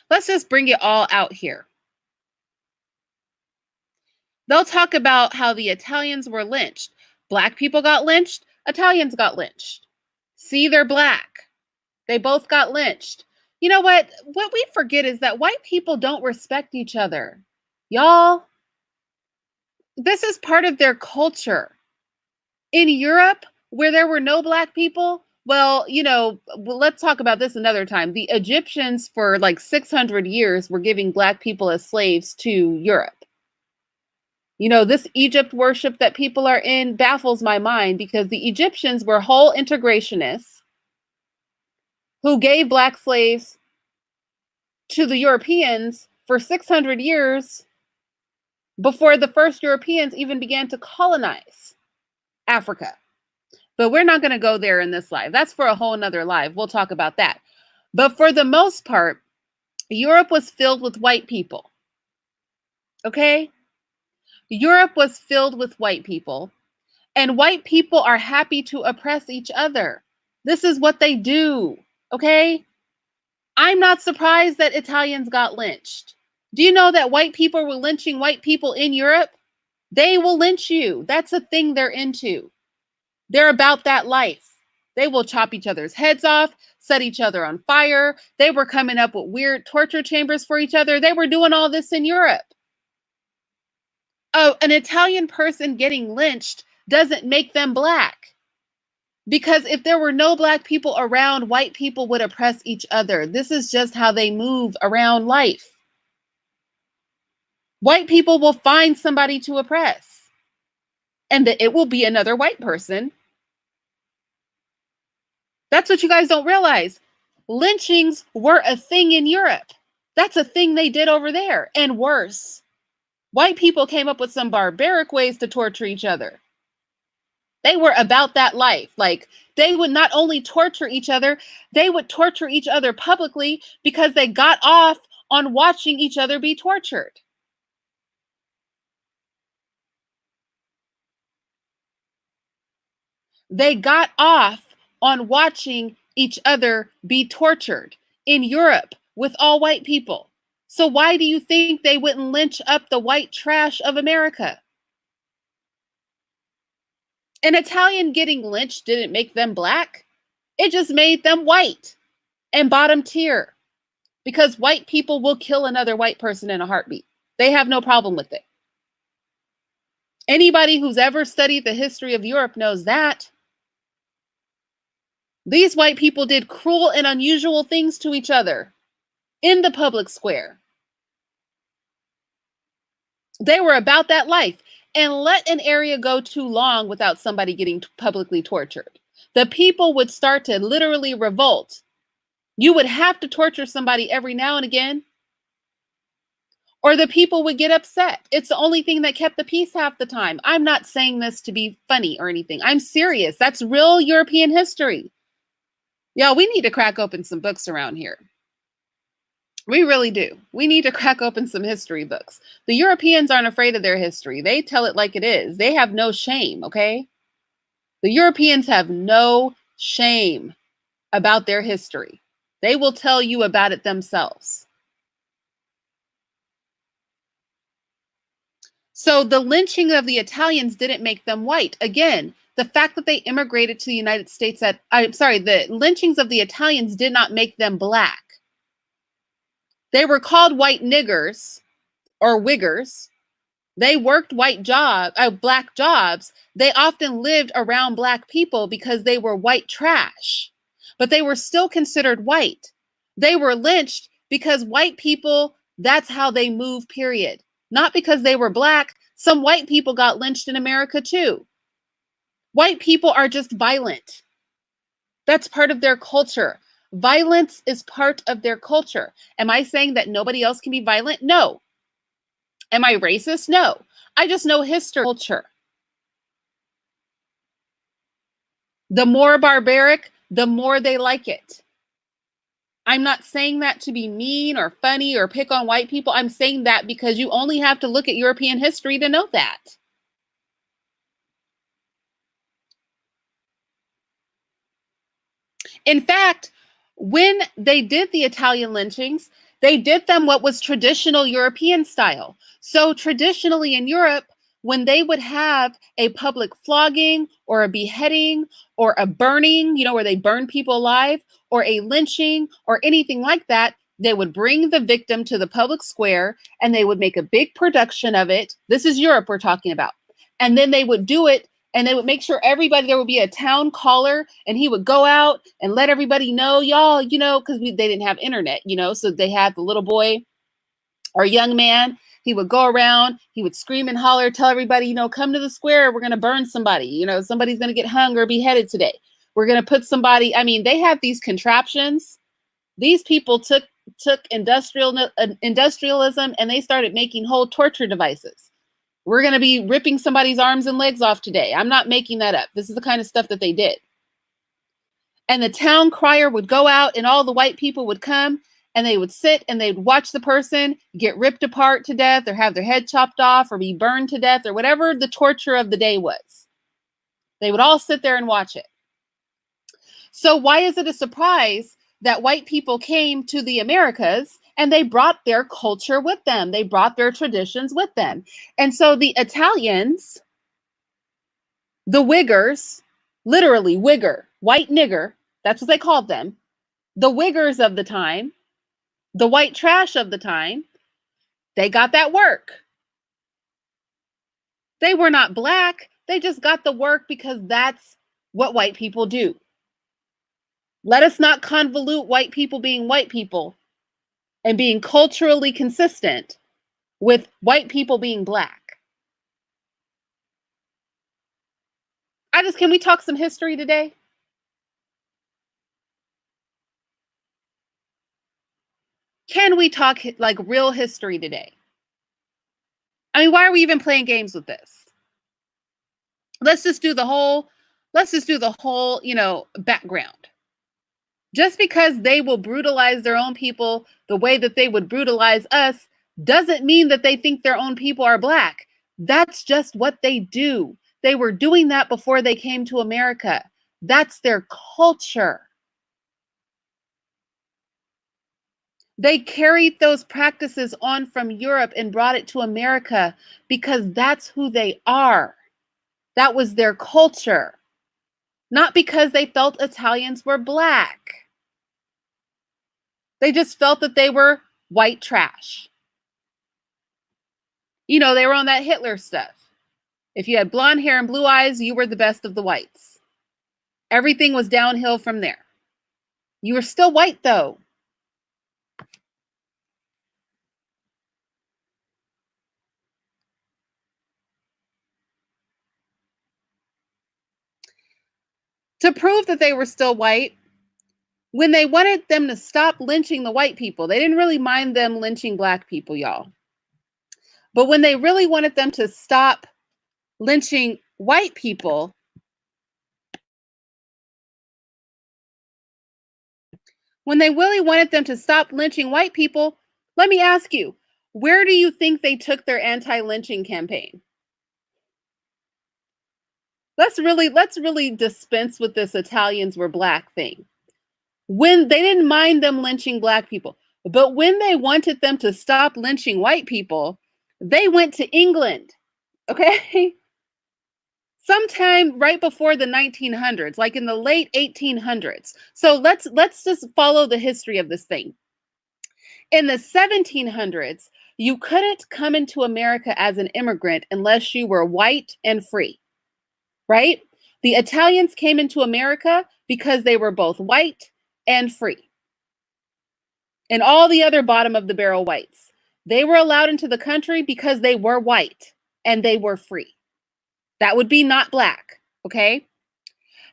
Let's just bring it all out here. They'll talk about how the Italians were lynched. Black people got lynched, Italians got lynched. See, they're black. They both got lynched. You know what? What we forget is that white people don't respect each other. Y'all, this is part of their culture. In Europe, where there were no black people, well, let's talk about this another time. The Egyptians, for like 600 years, were giving black people as slaves to Europe. This Egypt worship that people are in baffles my mind because the Egyptians were whole integrationists who gave black slaves to the Europeans for 600 years before the first Europeans even began to colonize Africa. But we're not going to go there in this live. That's for a whole nother live. We'll talk about that. But for the most part, Europe was filled with white people. Okay? Europe was filled with white people. And white people are happy to oppress each other. This is what they do. Okay? I'm not surprised that Italians got lynched. Do you know that white people were lynching white people in Europe? They will lynch you. That's a thing they're into. They're about that life. They will chop each other's heads off, set each other on fire. They were coming up with weird torture chambers for each other. They were doing all this in Europe. Oh, an Italian person getting lynched doesn't make them black. Because if there were no black people around, white people would oppress each other. This is just how they move around life. White people will find somebody to oppress. And it will be another white person. That's what you guys don't realize. Lynchings were a thing in Europe. That's a thing they did over there. And worse, white people came up with some barbaric ways to torture each other. They were about that life. Like, they would not only torture each other, they would torture each other publicly because they got off on watching each other be tortured. They got off on watching each other be tortured in Europe with all white people. So why do you think they wouldn't lynch up the white trash of America? An Italian getting lynched didn't make them black. It just made them white and bottom tier, because white people will kill another white person in a heartbeat. They have no problem with it. Anybody who's ever studied the history of Europe knows that. These white people did cruel and unusual things to each other in the public square. They were about that life. And let an area go too long without somebody getting publicly tortured, the people would start to literally revolt. You would have to torture somebody every now and again, or the people would get upset. It's the only thing that kept the peace half the time. I'm not saying this to be funny or anything. I'm serious. That's real European history. Yeah, we need to crack open some books around here. We really do. We need to crack open some history books. The Europeans aren't afraid of their history. They tell it like it is. They have no shame, okay? The Europeans have no shame about their history. They will tell you about it themselves. So the lynching of the Italians didn't make them white. Again, the fact that they immigrated to the United States the lynchings of the Italians did not make them black. They were called white niggers or wiggers. They worked black jobs. They often lived around black people because they were white trash, but they were still considered white. They were lynched because white people, that's how they move, period. Not because they were black. Some white people got lynched in America too. White people are just violent. That's part of their culture. Violence is part of their culture. Am I saying that nobody else can be violent? No. Am I racist? No. I just know history, culture. The more barbaric, the more they like it. I'm not saying that to be mean or funny or pick on white people. I'm saying that because you only have to look at European history to know that. In fact, when they did the Italian lynchings, they did them what was traditional European style. So traditionally in Europe, when they would have a public flogging or a beheading or a burning, where they burn people alive, or a lynching or anything like that, they would bring the victim to the public square and they would make a big production of it. This is Europe we're talking about. And then they would do it and they would make sure everybody, there would be a town caller and he would go out and let everybody know, y'all, because they didn't have internet, so they had the little boy or young man. He would go around, he would scream and holler, tell everybody, come to the square, we're going to burn somebody, somebody's going to get hung or beheaded today. We're going to put somebody, they have these contraptions. These people took industrialism and they started making whole torture devices. We're going to be ripping somebody's arms and legs off today. I'm not making that up. This is the kind of stuff that they did. And the town crier would go out and all the white people would come and they would sit and they'd watch the person get ripped apart to death or have their head chopped off or be burned to death or whatever the torture of the day was. They would all sit there and watch it. So why is it a surprise that white people came to the Americas and they brought their culture with them? They brought their traditions with them. And so the Italians, the Wiggers, literally Wigger, white nigger, that's what they called them, the Wiggers of the time, the white trash of the time, they got that work. They were not black. They just got the work because that's what white people do. Let us not convolute white people being white people and being culturally consistent with white people being black. Can we talk some history today? Can we talk like real history today? Why are we even playing games with this? Let's just do the whole, background. Just because they will brutalize their own people the way that they would brutalize us doesn't mean that they think their own people are black. That's just what they do. They were doing that before they came to America. That's their culture. They carried those practices on from Europe and brought it to America because that's who they are. That was their culture. Not because they felt Italians were black. They just felt that they were white trash. They were on that Hitler stuff. If you had blonde hair and blue eyes, you were the best of the whites. Everything was downhill from there. You were still white, though. To prove that they were still white, when they wanted them to stop lynching the white people, they didn't really mind them lynching black people, y'all. But when they really wanted them to stop lynching white people, let me ask you, where do you think they took their anti-lynching campaign? Let's really dispense with this Italians were black thing. When they didn't mind them lynching black people, but when they wanted them to stop lynching white people, they went to England, okay? Sometime right before the 1900s, like in the late 1800s. So let's just follow the history of this thing. In the 1700s, you couldn't come into America as an immigrant unless you were white and free, right? The Italians came into America because they were both white and free. And all the other bottom of the barrel whites, they were allowed into the country because they were white and they were free. That would be not black, okay?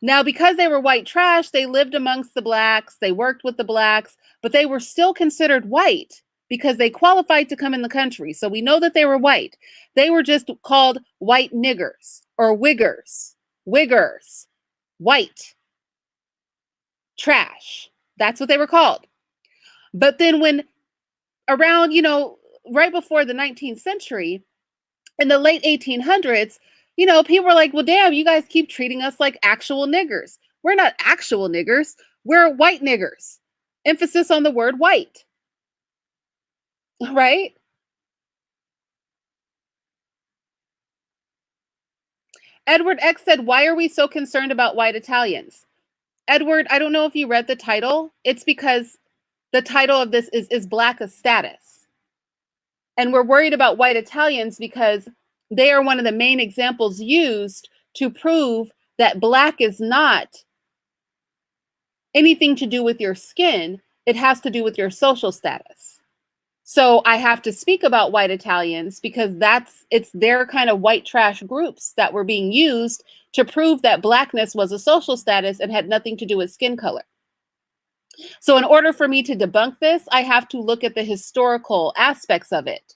Now, because they were white trash, they lived amongst the blacks, they worked with the blacks, but they were still considered white because they qualified to come in the country. So we know that they were white. They were just called white niggers or wiggers, white, trash. That's what they were called. But then when around, right before the 19th century, in the late 1800s, people were like, well, damn, you guys keep treating us like actual niggers. We're not actual niggers. We're white niggers. Emphasis on the word white. Right? Edward X said, why are we so concerned about white Italians? Edward, I don't know if you read the title. It's because the title of this is Black a Status. And we're worried about white Italians because they are one of the main examples used to prove that Black is not anything to do with your skin. It has to do with your social status. So I have to speak about white Italians because it's their kind of white trash groups that were being used to prove that Blackness was a social status and had nothing to do with skin color. So in order for me to debunk this, I have to look at the historical aspects of it.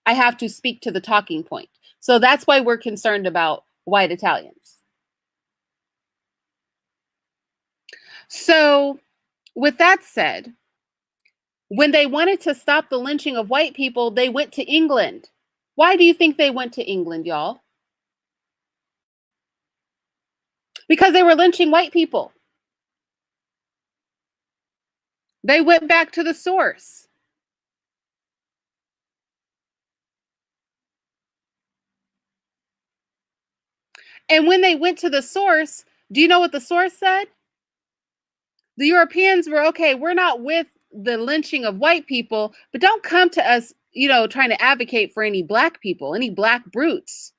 I have to speak to the talking point. So that's why we're concerned about white Italians. So with that said, when they wanted to stop the lynching of white people, they went to England. Why do you think they went to England, y'all? Because they were lynching white people. They went back to the source. And when they went to the source, do you know what the source said? The Europeans were, okay, we're not with the lynching of white people, but don't come to us, trying to advocate for any black people, any black brutes.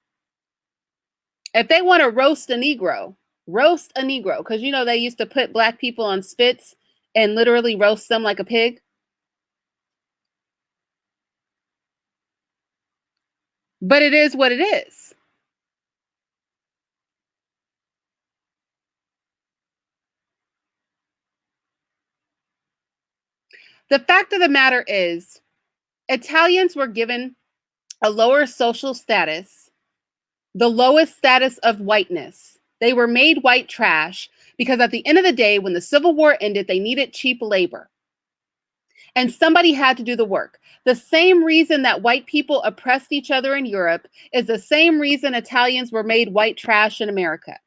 If they want to roast a Negro, because they used to put black people on spits and literally roast them like a pig. But it is what it is. The fact of the matter is, Italians were given a lower social status, the lowest status of whiteness. They were made white trash because at the end of the day, when the Civil War ended, they needed cheap labor. And somebody had to do the work. The same reason that white people oppressed each other in Europe is the same reason Italians were made white trash in America.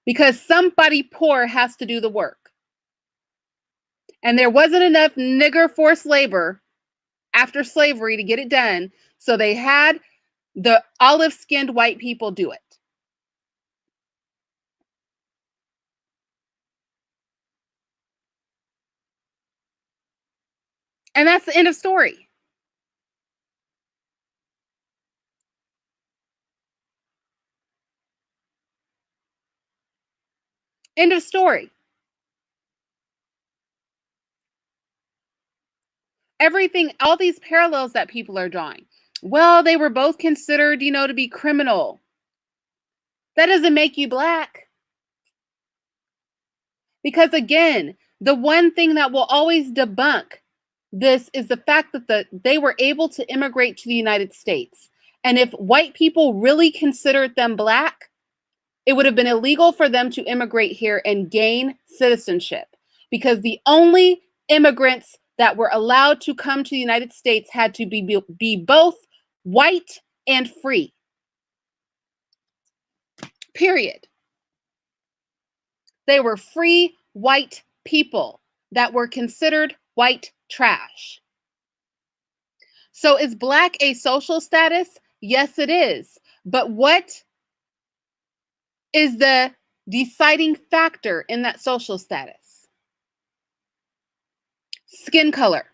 Because somebody poor has to do the work. And there wasn't enough nigger forced labor after slavery to get it done. So they had the olive-skinned white people do it. And that's the end of story. End of story. Everything, all these parallels that people are drawing. Well, they were both considered, to be criminal. That doesn't make you black. Because again, the one thing that will always debunk this is the fact that they were able to immigrate to the United States. And if white people really considered them black, it would have been illegal for them to immigrate here and gain citizenship, because the only immigrants that were allowed to come to the United States had to be both white and free. Period. They were free white people that were considered white trash. So is black a social status? Yes, it is. But what is the deciding factor in that social status? Skin color.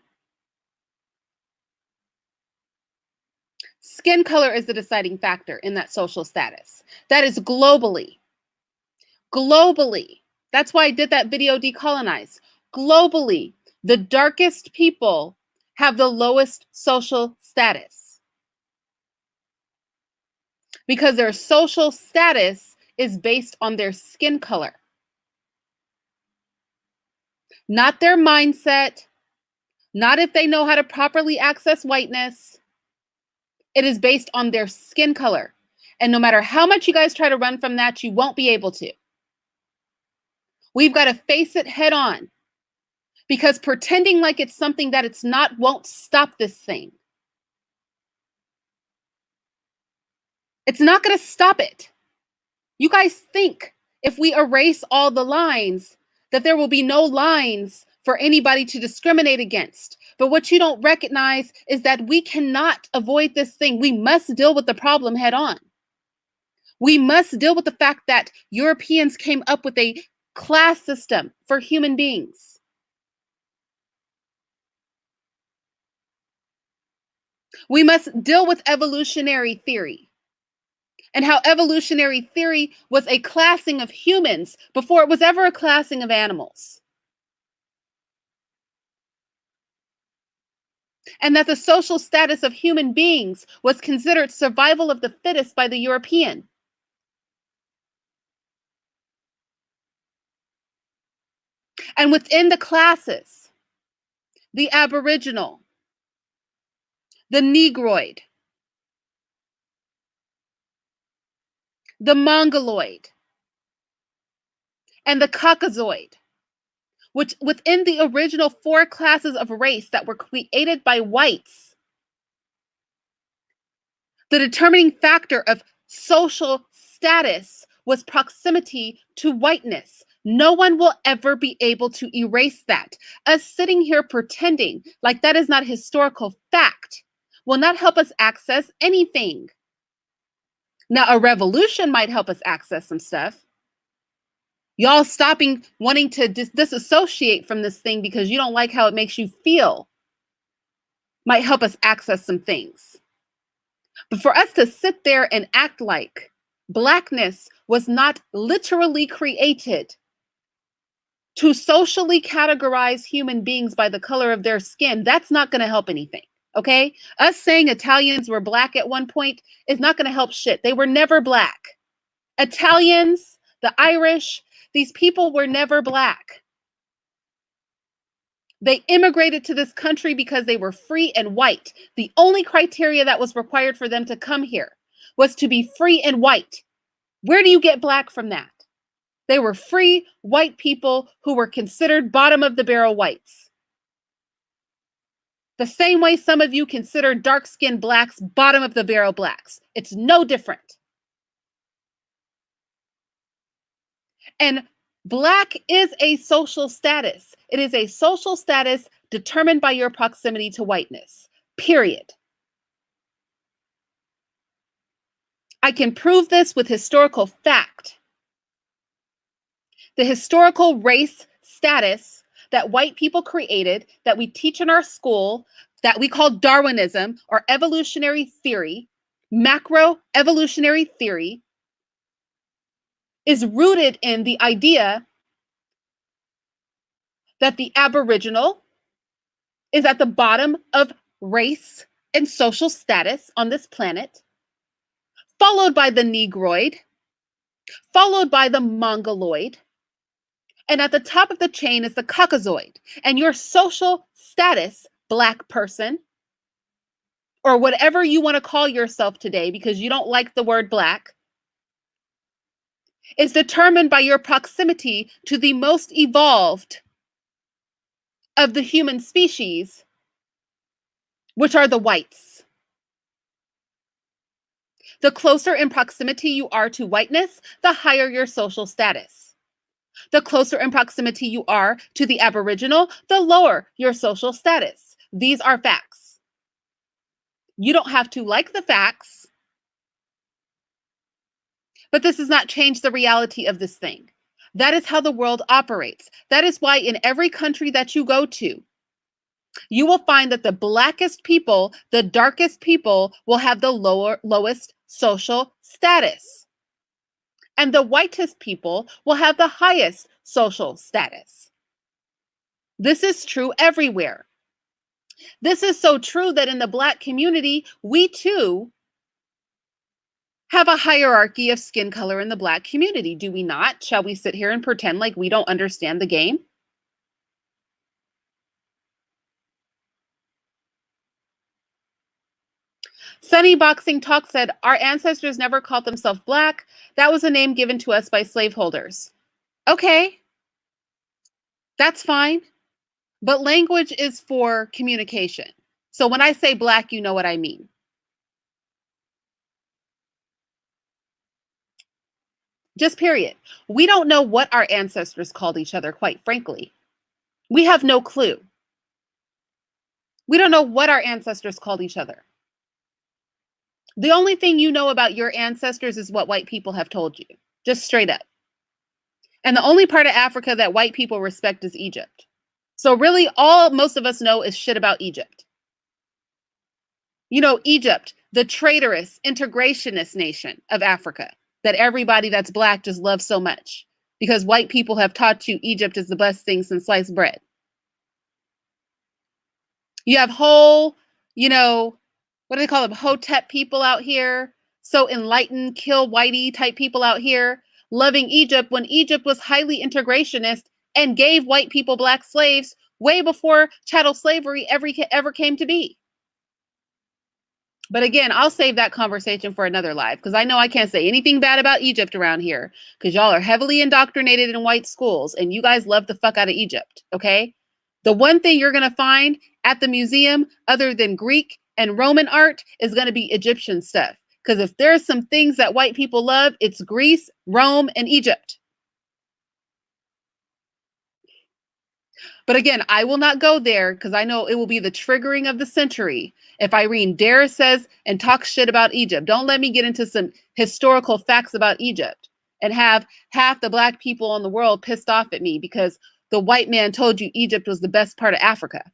Skin color is the deciding factor in that social status. That is globally. Globally. That's why I did that video, Decolonize. Globally, the darkest people have the lowest social status, because their social status is based on their skin color, not their mindset, not if they know how to properly access whiteness. It is based on their skin color. And no matter how much you guys try to run from that, you won't be able to. We've got to face it head on, because pretending like it's something that it's not won't stop this thing. It's not going to stop it. You guys think if we erase all the lines that there will be no lines for anybody to discriminate against. But what you don't recognize is that we cannot avoid this thing. We must deal with the problem head on. We must deal with the fact that Europeans came up with a class system for human beings. We must deal with evolutionary theory and how evolutionary theory was a classing of humans before it was ever a classing of animals. And that the social status of human beings was considered survival of the fittest by the European. And within the classes, the Aboriginal, the Negroid, the Mongoloid, and the Caucasoid, which within the original four classes of race that were created by whites, the determining factor of social status was proximity to whiteness. No one will ever be able to erase that. Us sitting here pretending like that is not historical fact will not help us access anything. Now, a revolution might help us access some stuff. Y'all stopping wanting to disassociate from this thing because you don't like how it makes you feel might help us access some things. But for us to sit there and act like Blackness was not literally created to socially categorize human beings by the color of their skin, that's not going to help anything. Okay? Us saying Italians were Black at one point is not going to help shit. They were never Black. Italians, the Irish, these people were never Black. They immigrated to this country because they were free and white. The only criteria that was required for them to come here was to be free and white. Where do you get Black from that? They were free white people who were considered bottom of the barrel whites. The same way some of you consider dark-skinned Blacks bottom of the barrel Blacks. It's no different. And Black is a social status. It is a social status determined by your proximity to whiteness, period. I can prove this with historical fact. The historical race status that white people created, that we teach in our school, that we call Darwinism or evolutionary theory, macro evolutionary theory, is rooted in the idea that the Aboriginal is at the bottom of race and social status on this planet, followed by the Negroid, followed by the Mongoloid, and at the top of the chain is the Caucasoid. And your social status, Black person, or whatever you want to call yourself today because you don't like the word Black, is determined by your proximity to the most evolved of the human species, which are the whites. The closer in proximity you are to whiteness, the higher your social status. The closer in proximity you are to the Aboriginal, the lower your social status. These are facts. You don't have to like the facts, but this does not change the reality of this thing. That is how the world operates. That is why in every country that you go to, you will find that the blackest people, the darkest people, will have the lowest social status. And the whitest people will have the highest social status. This is true everywhere. This is so true that in the Black community, we too have a hierarchy of skin color in the Black community, do we not? Shall we sit here and pretend like we don't understand the game? Sunny Boxing Talk said, our ancestors never called themselves Black. That was a name given to us by slaveholders. Okay, that's fine. But language is for communication. So when I say Black, you know what I mean. Just period. We don't know what our ancestors called each other, quite frankly. We have no clue. We don't know what our ancestors called each other. The only thing you know about your ancestors is what white people have told you, just straight up. And the only part of Africa that white people respect is Egypt. So really all most of us know is shit about Egypt. You know, Egypt, the traitorous, integrationist nation of Africa that everybody that's black just loves so much because white people have taught you Egypt is the best thing since sliced bread. You have whole, you know, what do they call them? Hotep people out here, so enlightened, kill whitey type people out here, loving Egypt when Egypt was highly integrationist and gave white people black slaves way before chattel slavery ever came to be. But again, I'll save that conversation for another live because I know I can't say anything bad about Egypt around here because y'all are heavily indoctrinated in white schools and you guys love the fuck out of Egypt, okay? The one thing you're going to find at the museum other than Greek and Roman art is going to be Egyptian stuff. Because if there's some things that white people love, it's Greece, Rome, and Egypt. But again, I will not go there because I know it will be the triggering of the century if Irene dares says and talks shit about Egypt. Don't let me get into some historical facts about Egypt and have half the black people in the world pissed off at me because the white man told you Egypt was the best part of Africa.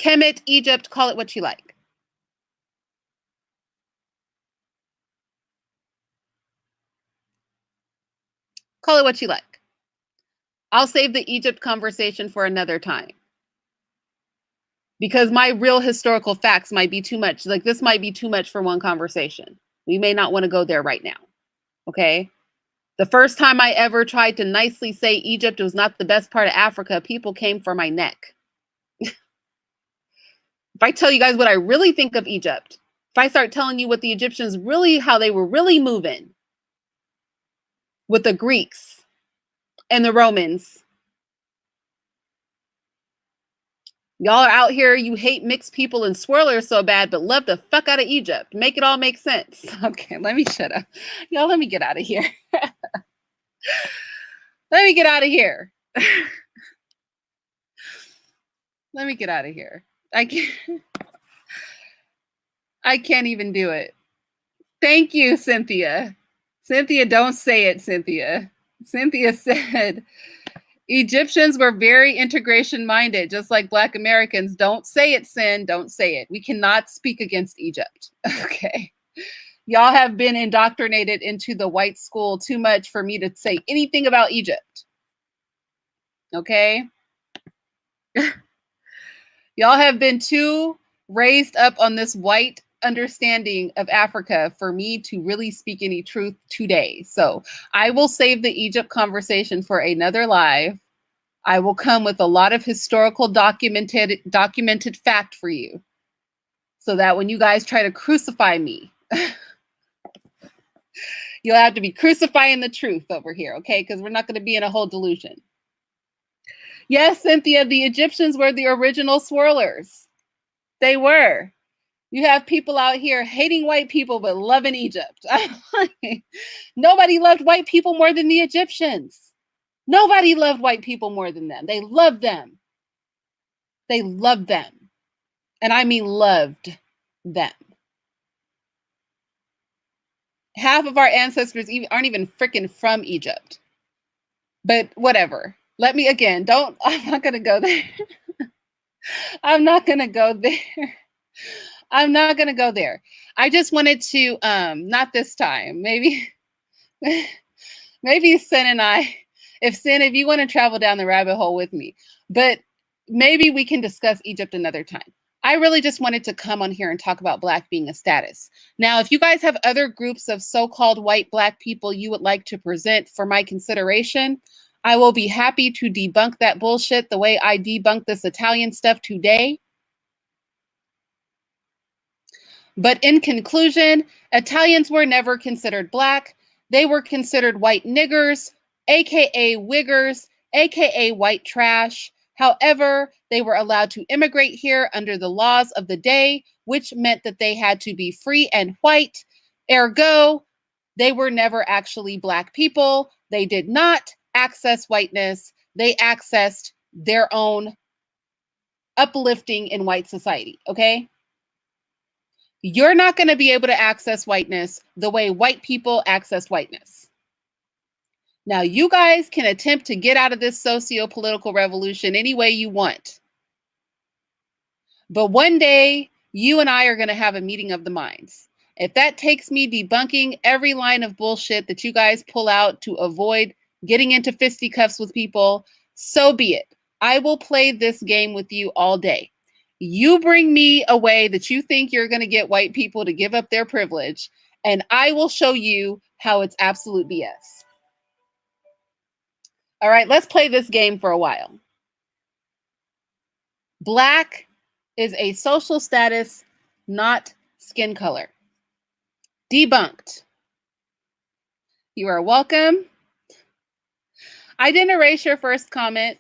Kemet, Egypt, call it what you like. Call it what you like. I'll save the Egypt conversation for another time. Because my real historical facts might be too much. Like this might be too much for one conversation. We may not want to go there right now. Okay? The first time I ever tried to nicely say Egypt was not the best part of Africa, people came for my neck. If I tell you guys what I really think of Egypt, if I start telling you what the Egyptians really, how they were really moving with the Greeks and the Romans, y'all are out here, you hate mixed people and swirlers so bad, but love the fuck out of Egypt. Make it all make sense. Okay, let me shut up. Y'all, let me get out of here. Let me get out of here. Let me get out of here. I can't even do it. Thank you, Cynthia. Cynthia, don't say it, Cynthia. Cynthia said, Egyptians were very integration minded, just like Black Americans. Don't say it, Sin. Don't say it. We cannot speak against Egypt. Okay. Y'all have been indoctrinated into the white school too much for me to say anything about Egypt. Okay. Y'all have been too raised up on this white understanding of Africa for me to really speak any truth today. So I will save the Egypt conversation for another live. I will come with a lot of historical documented fact for you so that when you guys try to crucify me, you'll have to be crucifying the truth over here, okay? Because we're not going to be in a whole delusion. Yes, Cynthia, the Egyptians were the original swirlers. They were. You have people out here hating white people but loving Egypt. Nobody loved white people more than the Egyptians. Nobody loved white people more than them. They loved them. They loved them. And I mean loved them. Half of our ancestors aren't even freaking from Egypt. But whatever. Let me again, I'm not going to go there. I'm not going to go there. I'm not going to go there. I just wanted to, not this time, maybe Sin and I, if you want to travel down the rabbit hole with me, but maybe we can discuss Egypt another time. I really just wanted to come on here and talk about Black being a status. Now, if you guys have other groups of so-called white Black people you would like to present for my consideration, I will be happy to debunk that bullshit the way I debunked this Italian stuff today. But in conclusion, Italians were never considered Black. They were considered white niggers, aka wiggers, aka white trash. However, they were allowed to immigrate here under the laws of the day, which meant that they had to be free and white. Ergo, they were never actually Black people. They did not access whiteness. They accessed their own uplifting in white society, okay? You're not going to be able to access whiteness the way white people access whiteness. Now, you guys can attempt to get out of this socio-political revolution any way you want. But one day, you and I are going to have a meeting of the minds. If that takes me debunking every line of bullshit that you guys pull out to avoid getting into fisticuffs with people, so be it. I will play this game with you all day. You bring me a way that you think you're going to get white people to give up their privilege, and I will show you how it's absolute BS. All right, let's play this game for a while. Black is a social status, not skin color. Debunked. You are welcome. I didn't erase your first comment.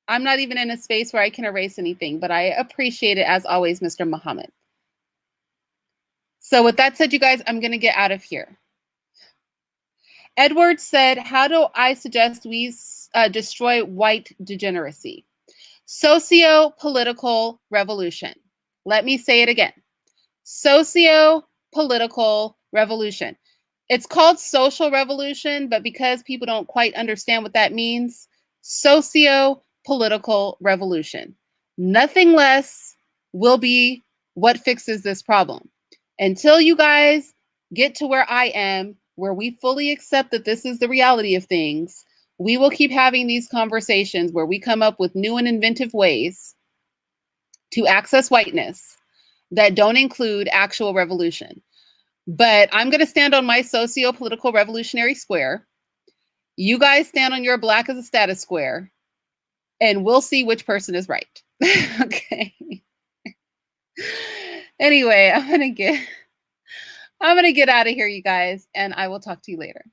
I'm not even in a space where I can erase anything, but I appreciate it as always, Mr. Muhammad. So with that said, you guys, I'm going to get out of here. Edward said, how do I suggest we destroy white degeneracy? Socio-political revolution. Let me say it again. Socio-political revolution. It's called social revolution, but because people don't quite understand what that means, socio-political revolution. Nothing less will be what fixes this problem. Until you guys get to where I am, where we fully accept that this is the reality of things, we will keep having these conversations where we come up with new and inventive ways to access whiteness that don't include actual revolution. But I'm going to stand on my socio-political revolutionary square. You guys stand on your black as a status square, and we'll see which person is right. Okay. Anyway, I'm gonna get out of here, you guys, and I will talk to you later.